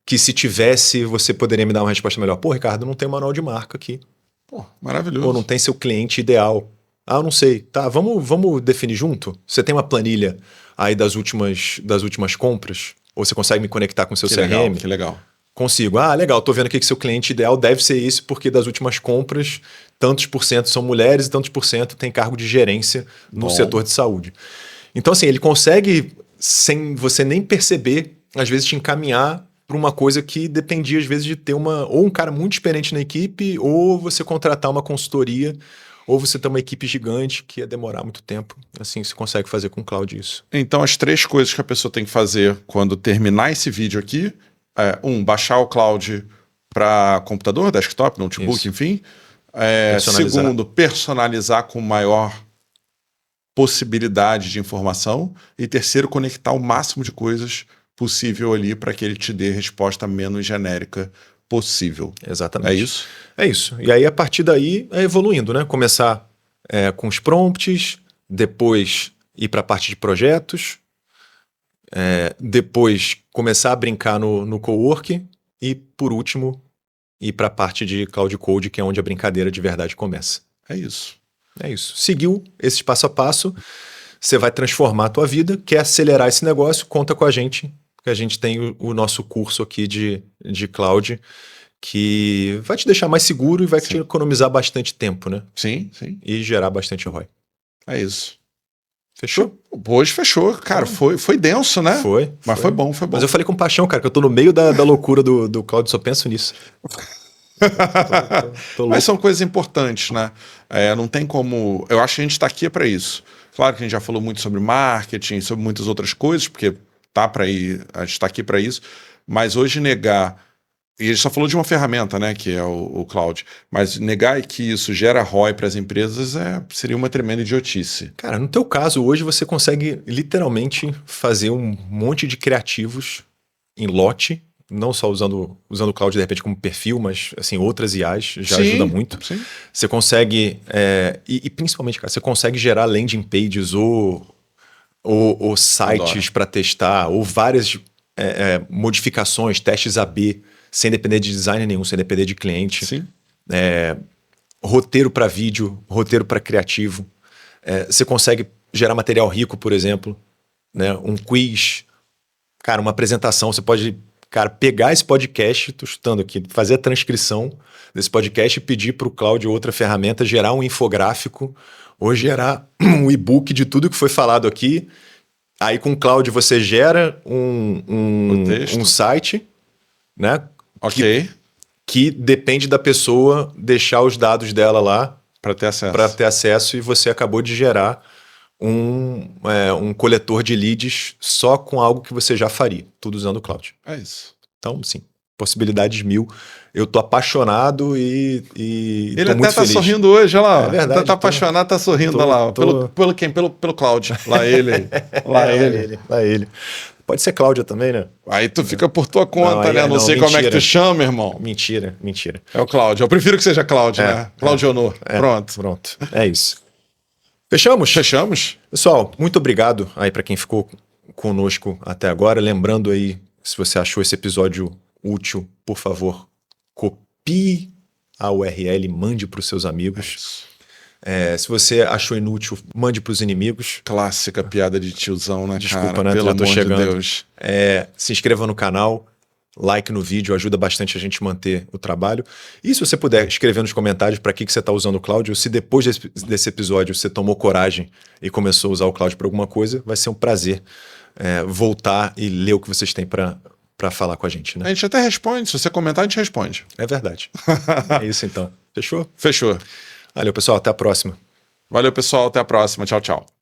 que se tivesse você poderia me dar uma resposta melhor? Pô, Ricardo, não tem manual de marca aqui. Pô, maravilhoso. Ou não tem seu cliente ideal. Ah, eu não sei. Tá, vamos definir junto? Você tem uma planilha aí das últimas compras? Ou você consegue me conectar com o seu CRM? Legal, que legal. Consigo. Ah, legal. Tô vendo aqui que seu cliente ideal deve ser esse, porque das últimas compras, tantos por cento são mulheres e tantos por cento tem cargo de gerência no setor de saúde. Então, assim, ele consegue, sem você nem perceber, às vezes te encaminhar para uma coisa que dependia, às vezes, de ter ou um cara muito experiente na equipe, ou você contratar uma consultoria, ou você ter uma equipe gigante que ia demorar muito tempo. Assim, você consegue fazer com o cloud isso. Então, as 3 coisas que a pessoa tem que fazer quando terminar esse vídeo aqui é, baixar o cloud para computador, desktop, notebook, Isso. enfim. Personalizar. Segundo, personalizar com maior possibilidade de informação. E terceiro, conectar o máximo de coisas possível ali para que ele te dê a resposta menos genérica possível. Exatamente. É isso? É isso. E aí, a partir daí, é evoluindo, né? Começar com os prompts, depois ir para a parte de projetos, depois começar a brincar no coworking e, por último, ir para a parte de Cloud Code, que é onde a brincadeira de verdade começa. É isso. É isso. Seguiu esse passo a passo, você vai transformar a tua vida, quer acelerar esse negócio, conta com a gente, que a gente tem o nosso curso aqui de Cloud, que vai te deixar mais seguro e vai te economizar bastante tempo, né? Sim, sim. E gerar bastante ROI. É isso. Fechou? Hoje fechou. Cara, foi denso, né? Foi. Mas foi bom, foi bom. Mas eu falei com paixão, cara, que eu tô no meio da loucura do Cloud, só penso nisso. tô louco. Mas são coisas importantes, né? Não tem como... Eu acho que a gente está aqui para isso. Claro que a gente já falou muito sobre marketing, sobre muitas outras coisas, porque tá para ir, a gente está aqui para isso. Mas hoje negar... E a gente só falou de uma ferramenta, né? Que é o Cloud. Mas negar que isso gera ROI para as empresas seria uma tremenda idiotice. Cara, no teu caso, hoje você consegue literalmente fazer um monte de criativos em lote, não só usando o Cloud de repente como perfil, mas assim, outras IAs já ajuda muito. Sim. Você consegue, e principalmente, cara, você consegue gerar landing pages ou sites para testar, ou várias modificações, testes AB, sem depender de design nenhum, sem depender de cliente. Sim. Roteiro para vídeo, roteiro para criativo. Você consegue gerar material rico, por exemplo, né? Um quiz, cara, uma apresentação. Você pode, cara, pegar esse podcast, estou chutando aqui, fazer a transcrição desse podcast e pedir para o Cloud ou outra ferramenta gerar um infográfico ou gerar um e-book de tudo que foi falado aqui. Aí com o Cloud você gera um site, né? Ok. Que depende da pessoa deixar os dados dela lá para ter acesso e você acabou de gerar um coletor de leads só com algo que você já faria, tudo usando o Cloud. É isso. Então, sim, possibilidades mil. Eu tô apaixonado e ele tô até muito tá feliz. sorrindo hoje, olha lá. É verdade. Tá apaixonado, tá sorrindo, olha lá. Pelo quem? Pelo Cloud. Lá ele. Lá ele. Pode ser Cláudia também, né? Aí tu fica por tua conta, né? Não sei mentira. como é que tu chama, irmão. Mentira. É o Cláudio. Eu prefiro que seja Cláudio, né? Cláudio Honor. Pronto. É isso. Fechamos? Fechamos. Pessoal, muito obrigado aí para quem ficou conosco até agora. Lembrando aí, se você achou esse episódio útil, por favor, copie a URL, mande para os seus amigos. Se você achou inútil, mande para os inimigos. Clássica piada de tiozão, né, Desculpa, cara? né? Pelo Já tô amor chegando. de Deus. Se inscreva no canal, like no vídeo, ajuda bastante a gente manter o trabalho. E se você puder escrever nos comentários para que você está usando o Cloud, ou se depois desse episódio você tomou coragem e começou a usar o Cloud para alguma coisa, vai ser um prazer voltar e ler o que vocês têm para falar com a gente, né? A gente até responde. Se você comentar, a gente responde. É verdade. É isso então. Fechou? Fechou. Valeu, pessoal. Até a próxima. Valeu, pessoal. Até a próxima. Tchau, tchau.